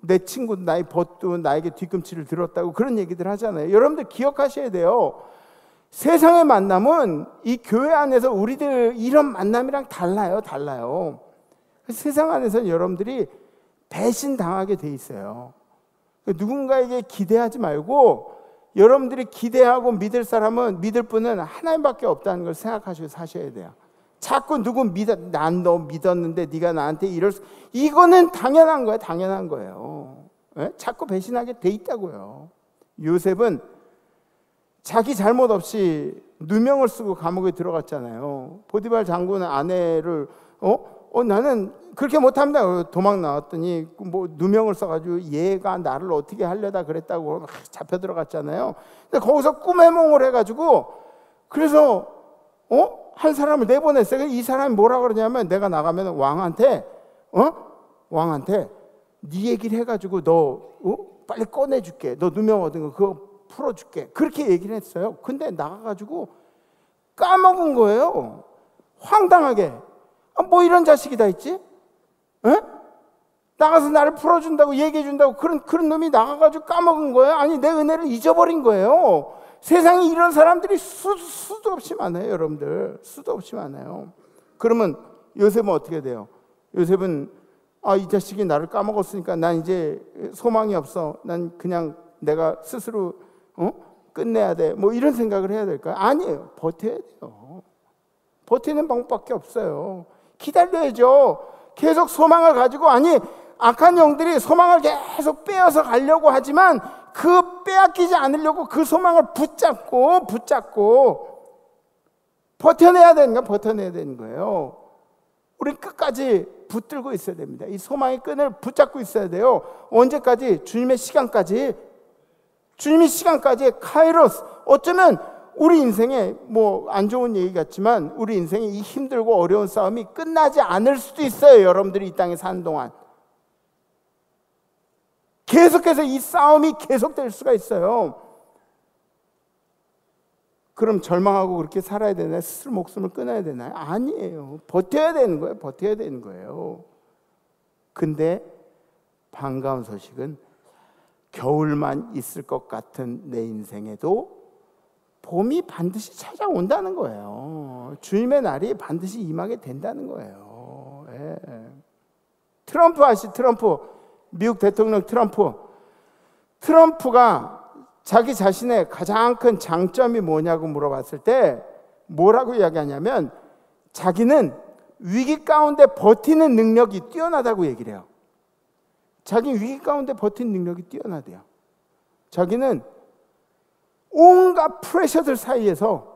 내 친구 나의 벗도 나에게 뒤꿈치를 들었다고 그런 얘기들 하잖아요. 여러분들 기억하셔야 돼요. 세상의 만남은 이 교회 안에서 우리들 이런 만남이랑 달라요. 세상 안에서는 여러분들이 배신당하게 돼 있어요. 누군가에게 기대하지 말고 여러분들이 기대하고 믿을 분은 하나님밖에 없다는 걸 생각하시고 사셔야 돼요. 자꾸 누구 난 너 믿었는데 네가 나한테 이거는 당연한 거예요. 네? 자꾸 배신하게 돼 있다고요. 요셉은 자기 잘못 없이 누명을 쓰고 감옥에 들어갔잖아요. 포디발 장군은 아내를 나는 그렇게 못합니다. 도망 나왔더니 뭐 누명을 써가지고 얘가 나를 어떻게 하려다 그랬다고 막 잡혀 들어갔잖아요. 근데 거기서 꿈해몽을 해가지고 그래서 한 사람을 내보냈어요. 이 사람이 뭐라 그러냐면 내가 나가면 왕한테 네 얘기를 해가지고 너 빨리 꺼내줄게. 너 누명 얻은 거 그거 풀어줄게. 그렇게 얘기를 했어요. 근데 나가가지고 까먹은 거예요. 황당하게. 뭐 이런 자식이 다 있지? 에? 나가서 나를 풀어준다고 얘기해준다고 그런 놈이 나가가지고 까먹은 거예요. 아니 내 은혜를 잊어버린 거예요. 세상에 이런 사람들이 수도 없이 많아요. 여러분들 수도 없이 많아요. 그러면 요셉은 어떻게 돼요? 요셉은 이 자식이 나를 까먹었으니까 난 이제 소망이 없어. 난 그냥 내가 스스로 끝내야 돼. 뭐 이런 생각을 해야 될까요? 아니에요. 버텨야 돼요. 버티는 방법밖에 없어요. 기다려야죠. 계속 소망을 가지고 악한 영들이 소망을 계속 빼앗아 가려고 하지만 그 빼앗기지 않으려고 그 소망을 붙잡고 버텨내야 되는 거예요. 우리 끝까지 붙들고 있어야 됩니다. 이 소망의 끈을 붙잡고 있어야 돼요. 언제까지? 주님의 시간까지 카이로스. 어쩌면 우리 인생에 뭐 안 좋은 얘기 같지만 우리 인생에 이 힘들고 어려운 싸움이 끝나지 않을 수도 있어요. 여러분들이 이 땅에 사는 동안 계속해서 이 싸움이 계속될 수가 있어요. 그럼 절망하고 그렇게 살아야 되나요? 스스로 목숨을 끊어야 되나요? 아니에요. 버텨야 되는 거예요. 근데 반가운 소식은 겨울만 있을 것 같은 내 인생에도 봄이 반드시 찾아온다는 거예요. 주님의 날이 반드시 임하게 된다는 거예요. 예. 트럼프 미국 대통령 트럼프가 자기 자신의 가장 큰 장점이 뭐냐고 물어봤을 때 뭐라고 이야기하냐면 자기는 위기 가운데 버티는 능력이 뛰어나다고 얘기를 해요. 자기 위기 가운데 버티는 능력이 뛰어나대요. 자기는 온갖 프레셔들 사이에서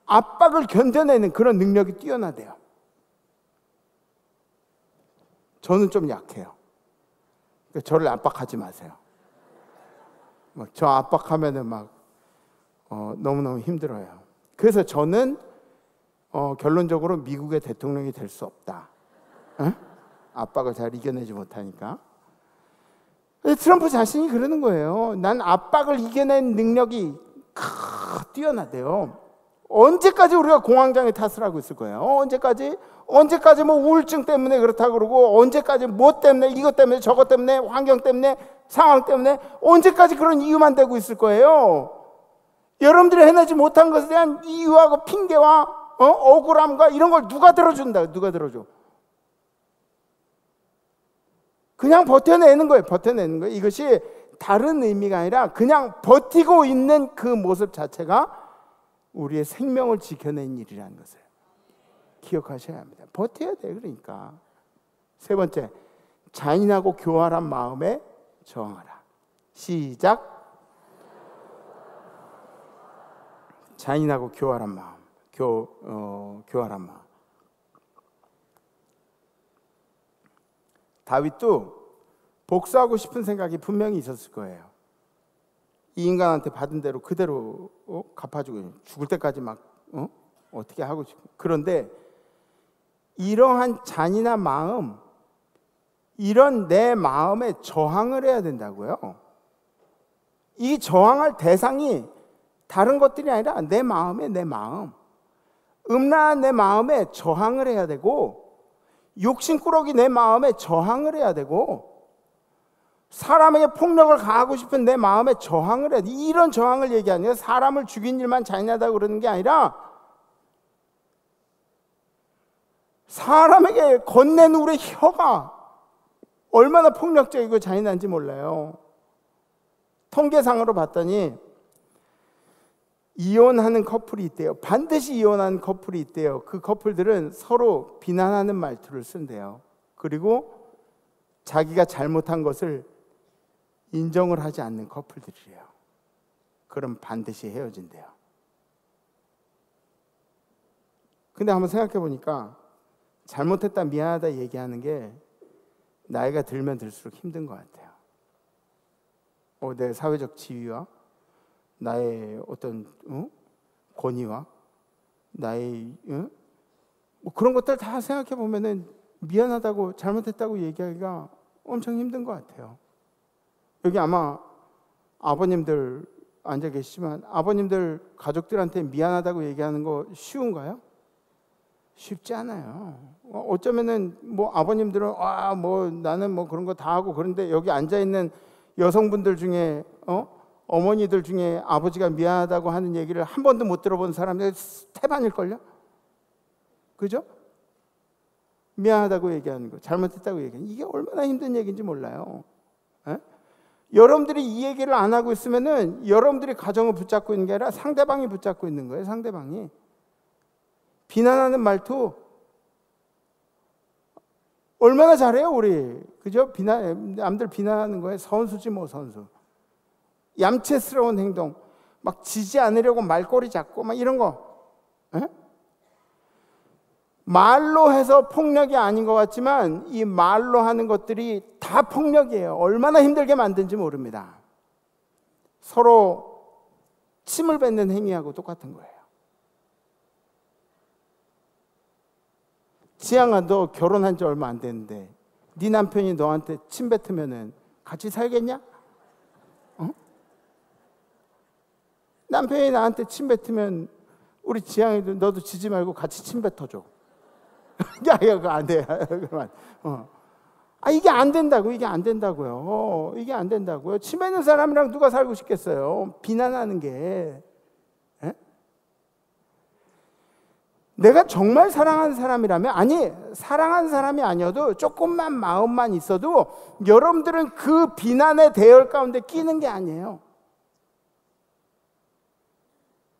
압박을 견뎌내는 그런 능력이 뛰어나대요. 저는 좀 약해요. 저를 압박하지 마세요. 막 저 압박하면은 막 너무너무 힘들어요. 그래서 저는 결론적으로 미국의 대통령이 될 수 없다. 에? 압박을 잘 이겨내지 못하니까. 트럼프 자신이 그러는 거예요. 난 압박을 이겨낸 능력이 뛰어나대요. 언제까지 우리가 공황장애 탓을 하고 있을 거예요? 언제까지 뭐 우울증 때문에 그렇다 그러고, 언제까지 뭐 때문에, 이것 때문에, 저것 때문에, 환경 때문에, 상황 때문에, 언제까지 그런 이유만 대고 있을 거예요? 여러분들이 해내지 못한 것에 대한 이유하고 핑계와 억울함과 이런 걸 누가 들어준다? 누가 들어줘? 그냥 버텨내는 거예요. 버텨내는 거예요. 이것이 다른 의미가 아니라 그냥 버티고 있는 그 모습 자체가 우리의 생명을 지켜낸 일이라는 것을 기억하셔야 합니다. 버텨야 돼요. 그러니까. 세 번째, 잔인하고 교활한 마음에 저항하라. 시작. 잔인하고 교활한 마음. 교활한 마음. 다윗도 복수하고 싶은 생각이 분명히 있었을 거예요. 이 인간한테 받은 대로 그대로 갚아주고 죽을 때까지 막 어떻게 하고 싶고. 그런데 이러한 잔인한 마음, 이런 내 마음에 저항을 해야 된다고요. 이 저항할 대상이 다른 것들이 아니라 내 마음에, 내 마음, 음란한 내 마음에 저항을 해야 되고, 욕심꾸러기 내 마음에 저항을 해야 되고, 사람에게 폭력을 가하고 싶은 내 마음에 저항을 해야 돼. 이런 저항을 얘기하는 거예요. 사람을 죽인 일만 잔인하다고 그러는 게 아니라 사람에게 건넨 우리 혀가 얼마나 폭력적이고 잔인한지 몰라요. 통계상으로 봤더니 이혼하는 커플이 있대요. 반드시 이혼하는 커플이 있대요. 그 커플들은 서로 비난하는 말투를 쓴대요. 그리고 자기가 잘못한 것을 인정을 하지 않는 커플들이래요. 그럼 반드시 헤어진대요. 근데 한번 생각해 보니까 잘못했다, 미안하다 얘기하는 게 나이가 들면 들수록 힘든 것 같아요. 내 사회적 지위와 나의 어떤 권위와 나의 뭐 그런 것들 다 생각해 보면은 미안하다고, 잘못했다고 얘기하기가 엄청 힘든 것 같아요. 여기 아마 아버님들 앉아 계시지만 아버님들 가족들한테 미안하다고 얘기하는 거 쉬운가요? 쉽지 않아요. 어쩌면은 뭐 아버님들은 뭐 나는 뭐 그런 거 다 하고, 그런데 여기 앉아 있는 여성분들 중에 어머니들 중에 아버지가 미안하다고 하는 얘기를 한 번도 못 들어본 사람들 태반일걸요? 그죠? 미안하다고 얘기하는 거, 잘못했다고 얘기하는 거, 이게 얼마나 힘든 얘기인지 몰라요. 에? 여러분들이 이 얘기를 안 하고 있으면은 여러분들이 가정을 붙잡고 있는 게 아니라 상대방이 붙잡고 있는 거예요. 상대방이. 비난하는 말투 얼마나 잘해요 우리. 그죠? 남들 비난하는 거에 선수지 뭐 선수. 얌체스러운 행동, 막 지지 않으려고 말꼬리 잡고 막 이런 거. 에? 말로 해서 폭력이 아닌 것 같지만 이 말로 하는 것들이 다 폭력이에요. 얼마나 힘들게 만든지 모릅니다. 서로 침을 뱉는 행위하고 똑같은 거예요. 지향아, 너 결혼한 지 얼마 안 됐는데 네 남편이 너한테 침 뱉으면은 같이 살겠냐? 남편이 나한테 침 뱉으면 우리 지향이도 너도 지지 말고 같이 침 뱉어줘. 야, 그거 안 돼. 그만. 이게 안 된다고. 이게 안 된다고요. 이게 안 된다고요. 침 뱉는 사람이랑 누가 살고 싶겠어요? 비난하는 게. 에? 내가 정말 사랑하는 사람이라면, 아니 사랑하는 사람이 아니어도 조금만 마음만 있어도 여러분들은 그 비난의 대열 가운데 끼는 게 아니에요.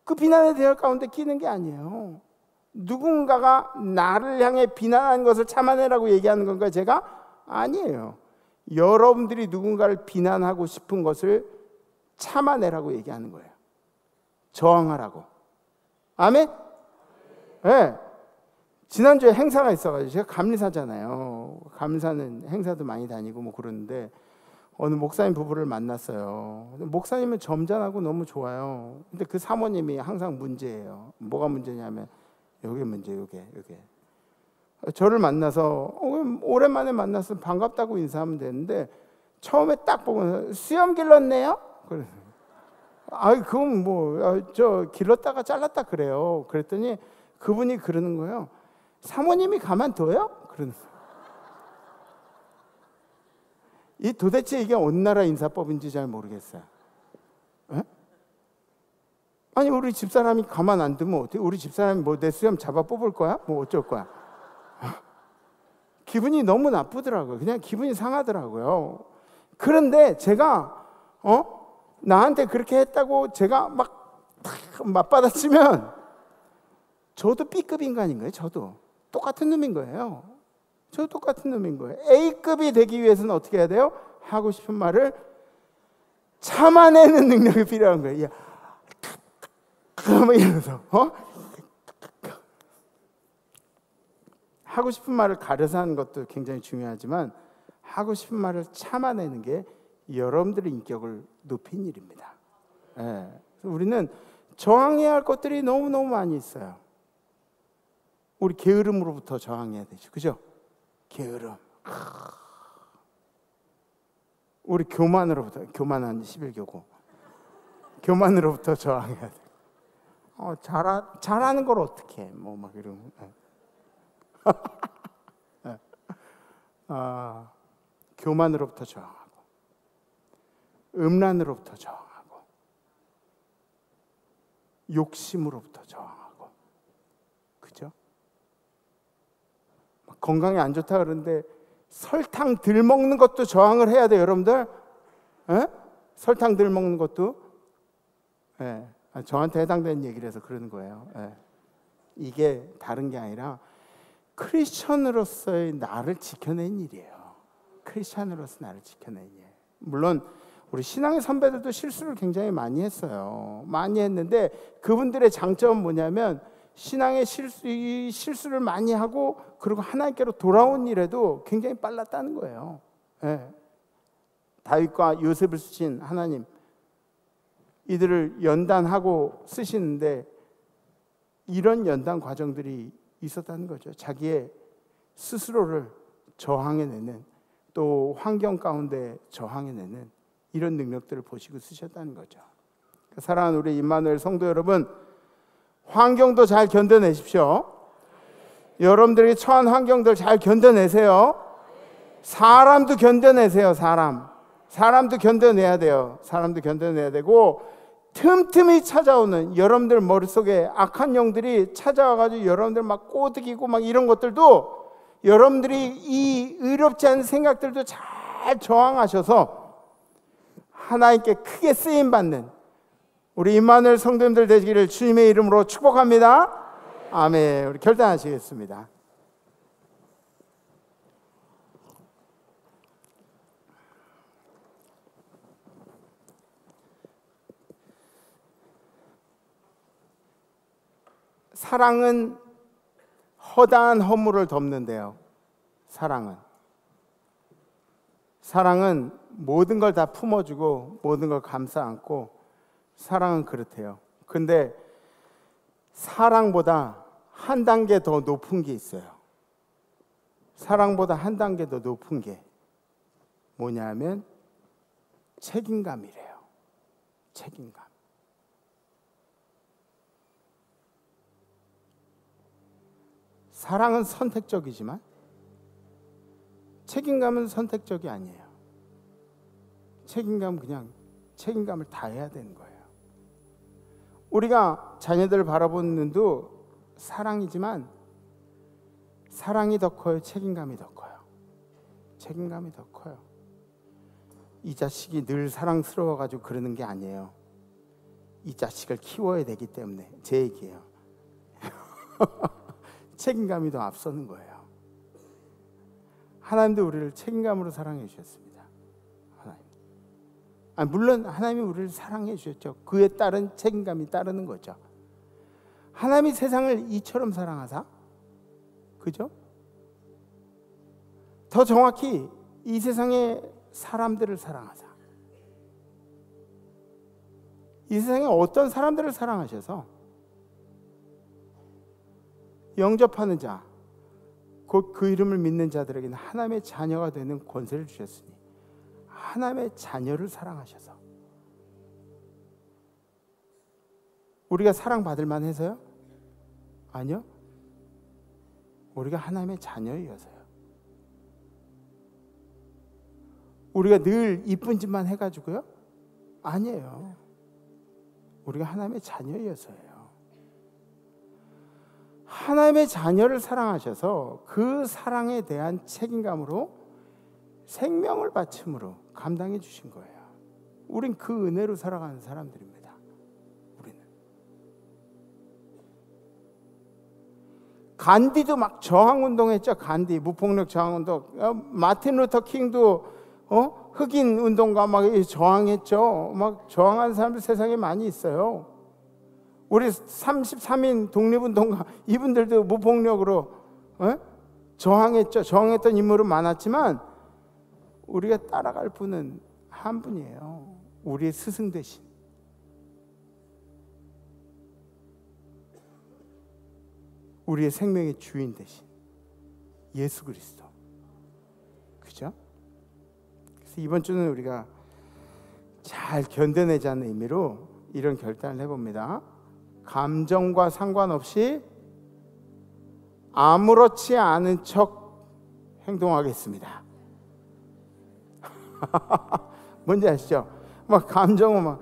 그 비난의 대열 가운데 끼는 게 아니에요. 누군가가 나를 향해 비난하는 것을 참아내라고 얘기하는 건가요? 제가? 아니에요. 여러분들이 누군가를 비난하고 싶은 것을 참아내라고 얘기하는 거예요. 저항하라고. 아멘? 네. 지난주에 행사가 있어가지고, 제가 감리사잖아요. 감리사는 행사도 많이 다니고 뭐 그러는데 어느 목사님 부부를 만났어요. 목사님은 점잖하고 너무 좋아요. 근데 그 사모님이 항상 문제예요. 뭐가 문제냐면 요게 문제, 요게. 저를 만나서 오랜만에 만나서 반갑다고 인사하면 되는데 처음에 딱 보고 수염 길렀네요? 그래. 그건 저 길렀다가 잘랐다 그래요. 그랬더니 그분이 그러는 거예요. 사모님이 가만둬요? 그러는 거예요. 도대체 이게 어느 나라 인사법인지 잘 모르겠어요. 에? 아니 우리 집사람이 가만 안 두면 어떻게? 우리 집사람이 내 수염 잡아 뽑을 거야? 어쩔 거야? 기분이 너무 나쁘더라고요. 그냥 기분이 상하더라고요. 그런데 제가 나한테 그렇게 했다고 제가 막 맞받아치면 저도 B급 인간인 거예요. 저도 똑같은 놈인 거예요. 저도 똑같은 놈인 거예요. A급이 되기 위해서는 어떻게 해야 돼요? 하고 싶은 말을 참아내는 능력이 필요한 거예요. 이러면서 하고 싶은 말을 가려서 하는 것도 굉장히 중요하지만 하고 싶은 말을 참아내는 게 여러분들의 인격을 높인 일입니다. 예. 우리는 저항해야 할 것들이 너무너무 많이 있어요. 우리 게으름으로부터 저항해야 되죠. 그죠? 게으름. 우리 교만한 11교고 교만으로부터 저항해야 돼. 잘하는 걸 어떻게 해? 막 이런. 교만으로부터 저항하고 음란으로부터 저항하고 욕심으로부터 저항하고, 그죠? 건강에 안 좋다 그러는데 설탕 덜 먹는 것도 저항을 해야 돼요, 여러분들. 에? 설탕 덜 먹는 것도. 예. 저한테 해당되는 얘기를 해서 그러는 거예요. 예. 이게 다른 게 아니라 크리스천으로서의 나를 지켜낸 일이에요. 크리스천으로서 나를 지켜낸 일. 물론 우리 신앙의 선배들도 실수를 굉장히 많이 했어요. 많이 했는데 그분들의 장점은 뭐냐면 신앙의 실수를 많이 하고 그리고 하나님께로 돌아온 일에도 굉장히 빨랐다는 거예요. 예. 다윗과 요셉을 쓰신 하나님, 이들을 연단하고 쓰시는데 이런 연단 과정들이 있었다는 거죠. 자기의 스스로를 저항해내는, 또 환경 가운데 저항해내는 이런 능력들을 보시고 쓰셨다는 거죠. 사랑하는 우리 임마누엘 성도 여러분, 환경도 잘 견뎌내십시오. 여러분들이 처한 환경들 잘 견뎌내세요. 사람도 견뎌내세요. 사람도 견뎌내야 돼요. 사람도 견뎌내야 되고, 틈틈이 찾아오는 여러분들 머릿속에 악한 영들이 찾아와가지고 여러분들 막 꼬드기고 막 이런 것들도 여러분들이 이 의롭지 않은 생각들도 잘 저항하셔서 하나님께 크게 쓰임받는 우리 임마누엘 성도님들 되시기를 주님의 이름으로 축복합니다. 아멘. 우리 결단하시겠습니다. 사랑은 허다한 허물을 덮는데요. 사랑은 모든 걸 다 품어주고 모든 걸 감싸 안고, 사랑은 그렇대요. 근데 사랑보다 한 단계 더 높은 게 있어요. 사랑보다 한 단계 더 높은 게 뭐냐면 책임감이래요. 책임감. 사랑은 선택적이지만 책임감은 선택적이 아니에요. 책임감은 그냥 책임감을 다해야 되는 거예요. 우리가 자녀들을 바라보는 눈도 사랑이지만 사랑이 더 커요? 책임감이 더 커요? 책임감이 더 커요. 이 자식이 늘 사랑스러워가지고 그러는 게 아니에요. 이 자식을 키워야 되기 때문에. 제 얘기예요. 책임감이 더 앞서는 거예요. 하나님도 우리를 책임감으로 사랑해 주셨습니다. 물론 하나님이 우리를 사랑해 주셨죠. 그에 따른 책임감이 따르는 거죠. 하나님이 세상을 이처럼 사랑하사, 그죠? 더 정확히 이 세상에 사람들을 사랑하사. 이 세상에 어떤 사람들을 사랑하셔서 영접하는 자, 곧 그 이름을 믿는 자들에게는 하나님의 자녀가 되는 권세를 주셨으니 하나님의 자녀를 사랑하셔서. 우리가 사랑받을 만해서요? 아니요. 우리가 하나님의 자녀이어서요. 우리가 늘 이쁜 짓만 해가지고요? 아니에요. 우리가 하나님의 자녀이어서예요. 하나님의 자녀를 사랑하셔서 그 사랑에 대한 책임감으로 생명을 바침으로 감당해 주신 거예요. 우린 그 은혜로 살아가는 사람들입니다. 우리는. 간디도 막 저항운동했죠. 간디, 무폭력 저항운동. 마틴 루터 킹도 흑인 운동가 막 저항했죠. 막 저항하는 사람들 세상에 많이 있어요. 우리 33인 독립운동가 이분들도 무폭력으로 저항했죠. 저항했던 인물은 많았지만 우리가 따라갈 분은 한 분이에요. 우리의 스승 대신. 우리의 생명의 주인 대신 예수 그리스도. 그죠? 그래서 이번 주는 우리가 잘 견뎌내자는 의미로 이런 결단을 해봅니다. 감정과 상관없이 아무렇지 않은 척 행동하겠습니다. 뭔지 아시죠? 막 감정은 막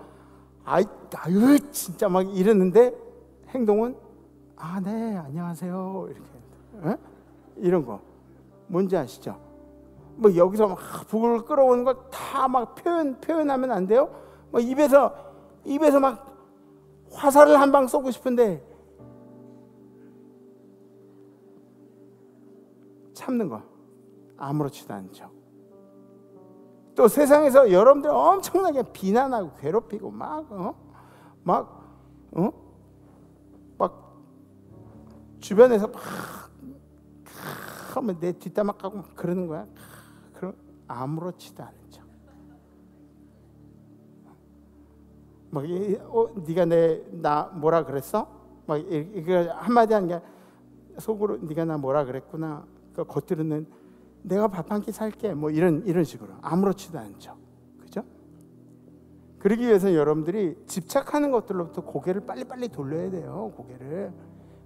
아유 진짜 막 이러는데 행동은 네 안녕하세요 이렇게 이런 거 뭔지 아시죠? 뭐 여기서 막 북을 끌어오는 거 다 막 표현하면 안 돼요? 뭐 입에서 막 화살을 한 방 쏘고 싶은데 참는 거, 아무렇지도 않은 척. 또 세상에서 여러분들 엄청나게 비난하고 괴롭히고 막 주변에서 막 내 뒷담화 까고 막 그러는 거야. 그럼 아무렇지도 않은 척. 막 네가 나 뭐라 그랬어? 막 이거 한마디 하는 게 속으로 네가 나 뭐라 그랬구나. 그 겉으로는 내가 밥 한 끼 살게. 뭐 이런 식으로 아무렇지도 않은 척. 그죠? 그러기 위해서 여러분들이 집착하는 것들로부터 고개를 빨리빨리 돌려야 돼요. 고개를.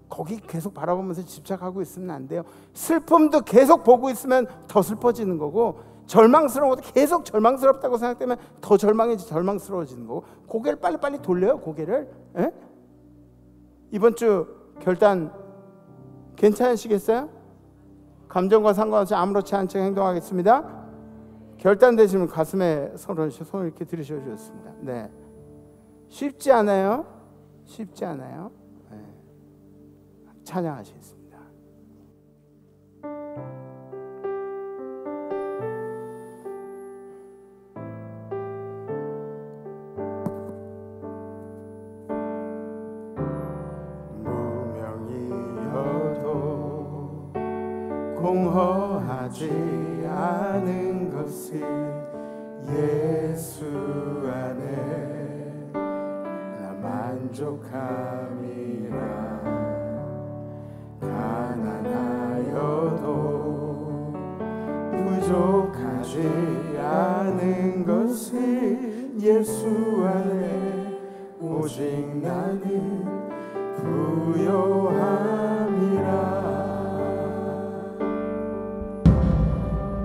거기 계속 바라보면서 집착하고 있으면 안 돼요. 슬픔도 계속 보고 있으면 더 슬퍼지는 거고, 절망스러운 것도 계속 절망스럽다고 생각되면 더 절망스러워지는 거고, 고개를 빨리빨리 돌려요. 고개를. 에? 이번 주 결단 괜찮으시겠어요? 감정과 상관없이 아무렇지 않은 척 행동하겠습니다. 결단되시면 가슴에 손을 이렇게 들이셔 주셨습니다. 네, 쉽지 않아요. 쉽지 않아요. 네. 찬양하시겠습니다. 무명이어도 공허하지 않은 것을 예수 안에 나 만족함이라. 가난하여도 부족하지 않은 것을 예수 안에 오직 나는 부요함이라.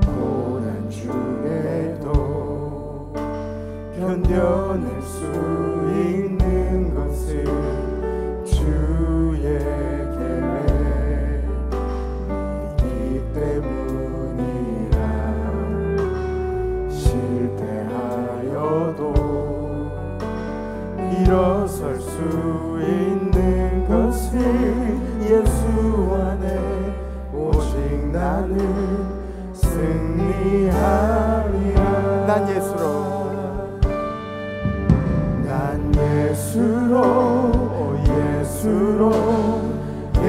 고난 중에도 견뎌낼 수 있는 것을 주의 일어설 수 있는 것을 예수 안에 오직 나는 승리하리라. 난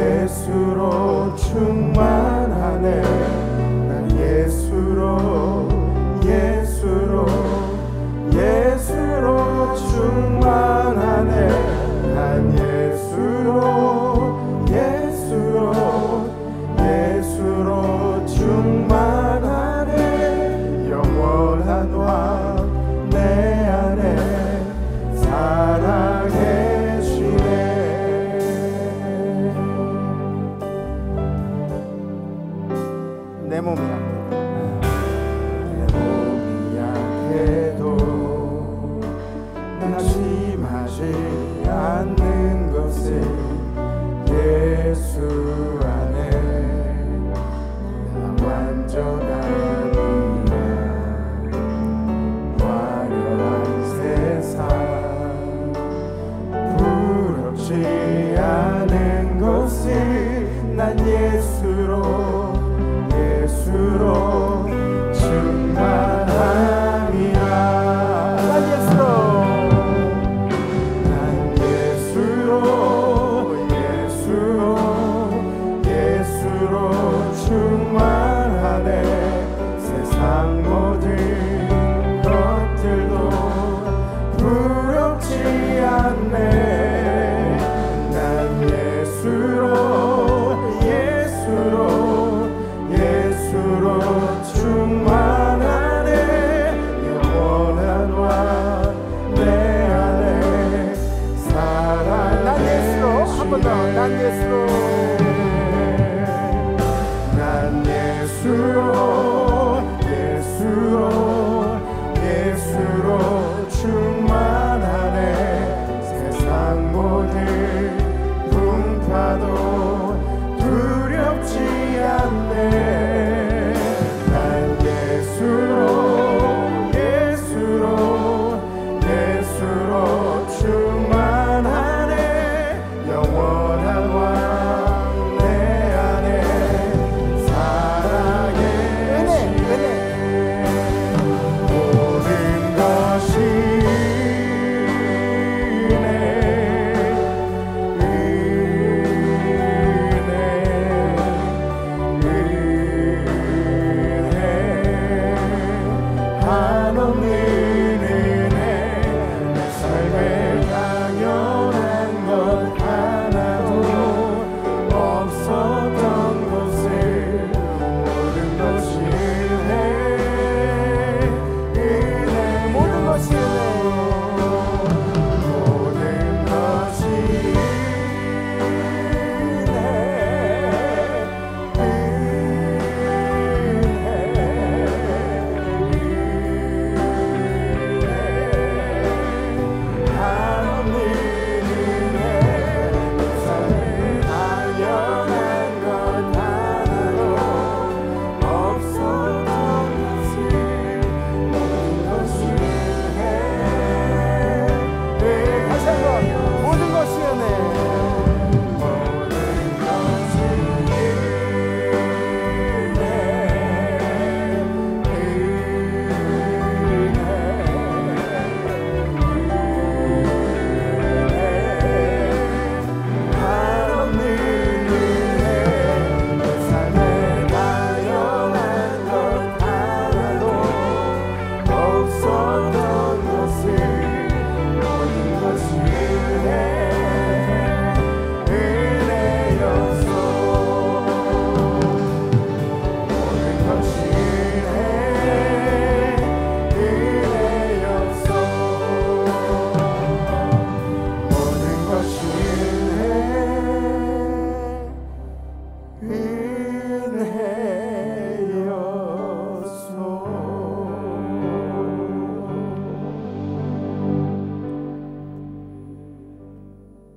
예수로 충만하네. 난 예수로 예수로 예수로 충만하네. 난 예수로 예수로 예수로 충만하네. 영원한 왕 내 안에 살아계시네. 내 몸이 약해도 낙심하지 않는 것을 예수 안에 나 완전하니라. 화려한 세상 부럽지 않은 것을 난 예수로 예수로 충만함이라. 난 예수로 충만하네. 세상 모든 것들도 부럽지 않네. 난 예수로 예수로 예수로 충만하네. 영원한 왕 내 안에 살아계시네. 난 예수로 한 번 더. 난 예수로 예수로 예수로 충만하네. 세상 모든 풍파도 두렵지 않네. 난 예수로 예수로 예수로 충만하네. 영원한 왕 내 안에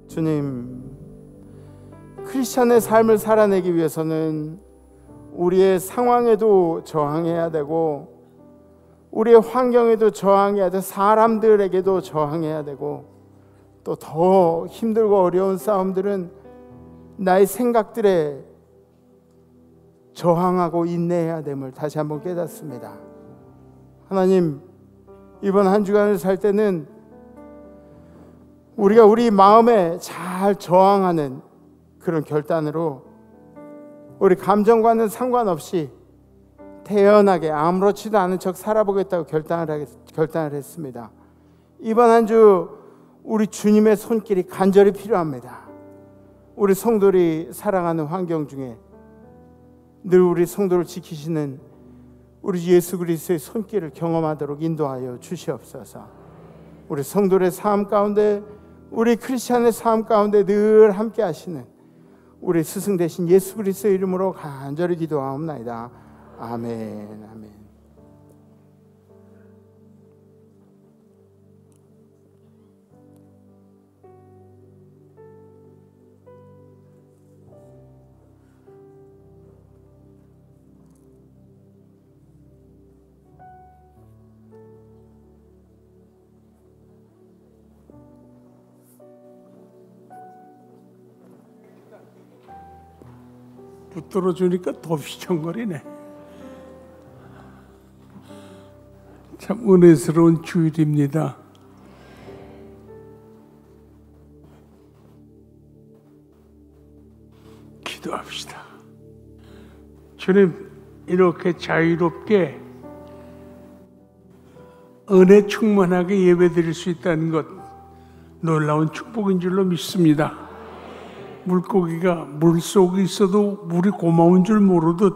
주님, 크리스찬의 삶을 살아내기 위해서는 우리의 상황에도 저항해야 되고 우리의 환경에도 저항해야 돼. 사람들에게도 저항해야 되고 또 더 힘들고 어려운 싸움들은 나의 생각들에 저항하고 인내해야 됨을 다시 한번 깨닫습니다. 하나님, 이번 한 주간을 살 때는 우리가 우리 마음에 잘 저항하는 그런 결단으로 우리 감정과는 상관없이 태연하게 아무렇지도 않은 척 살아보겠다고 결단을 했습니다. 이번 한 주 우리 주님의 손길이 간절히 필요합니다. 우리 성도들이 살아가는 환경 중에 늘 우리 성도를 지키시는 우리 예수 그리스도의 손길을 경험하도록 인도하여 주시옵소서. 우리 성도의 삶 가운데, 우리 크리스찬의 삶 가운데 늘 함께 하시는 우리 스승 되신 예수 그리스도의 이름으로 간절히 기도하옵나이다. 아멘. 아멘. 붙들어 주니까 더 휘청거리네. 참 은혜스러운 주일입니다. 기도합시다. 주님, 이렇게 자유롭게 은혜 충만하게 예배드릴 수 있다는 것 놀라운 축복인 줄로 믿습니다. 물고기가 물속에 있어도 물이 고마운 줄 모르듯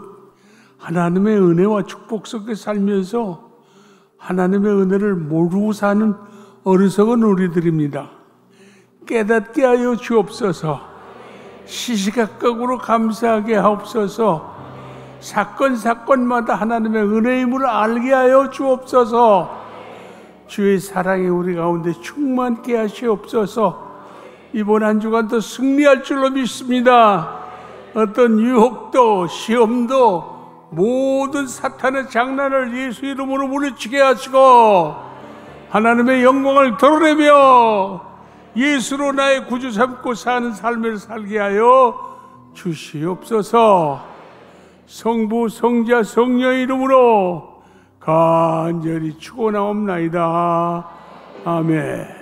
하나님의 은혜와 축복 속에 살면서 하나님의 은혜를 모르고 사는 어리석은 우리들입니다. 깨닫게 하여 주옵소서. 시시각각으로 감사하게 하옵소서. 사건마다 하나님의 은혜임을 알게 하여 주옵소서. 주의 사랑이 우리 가운데 충만케 하시옵소서. 이번 한 주간도 승리할 줄로 믿습니다. 어떤 유혹도 시험도 모든 사탄의 장난을 예수 이름으로 물리치게 하시고 하나님의 영광을 드러내며 예수로 나의 구주 삼고 사는 삶을 살게 하여 주시옵소서. 성부 성자 성령의 이름으로 간절히 축원하옵나이다. 아멘.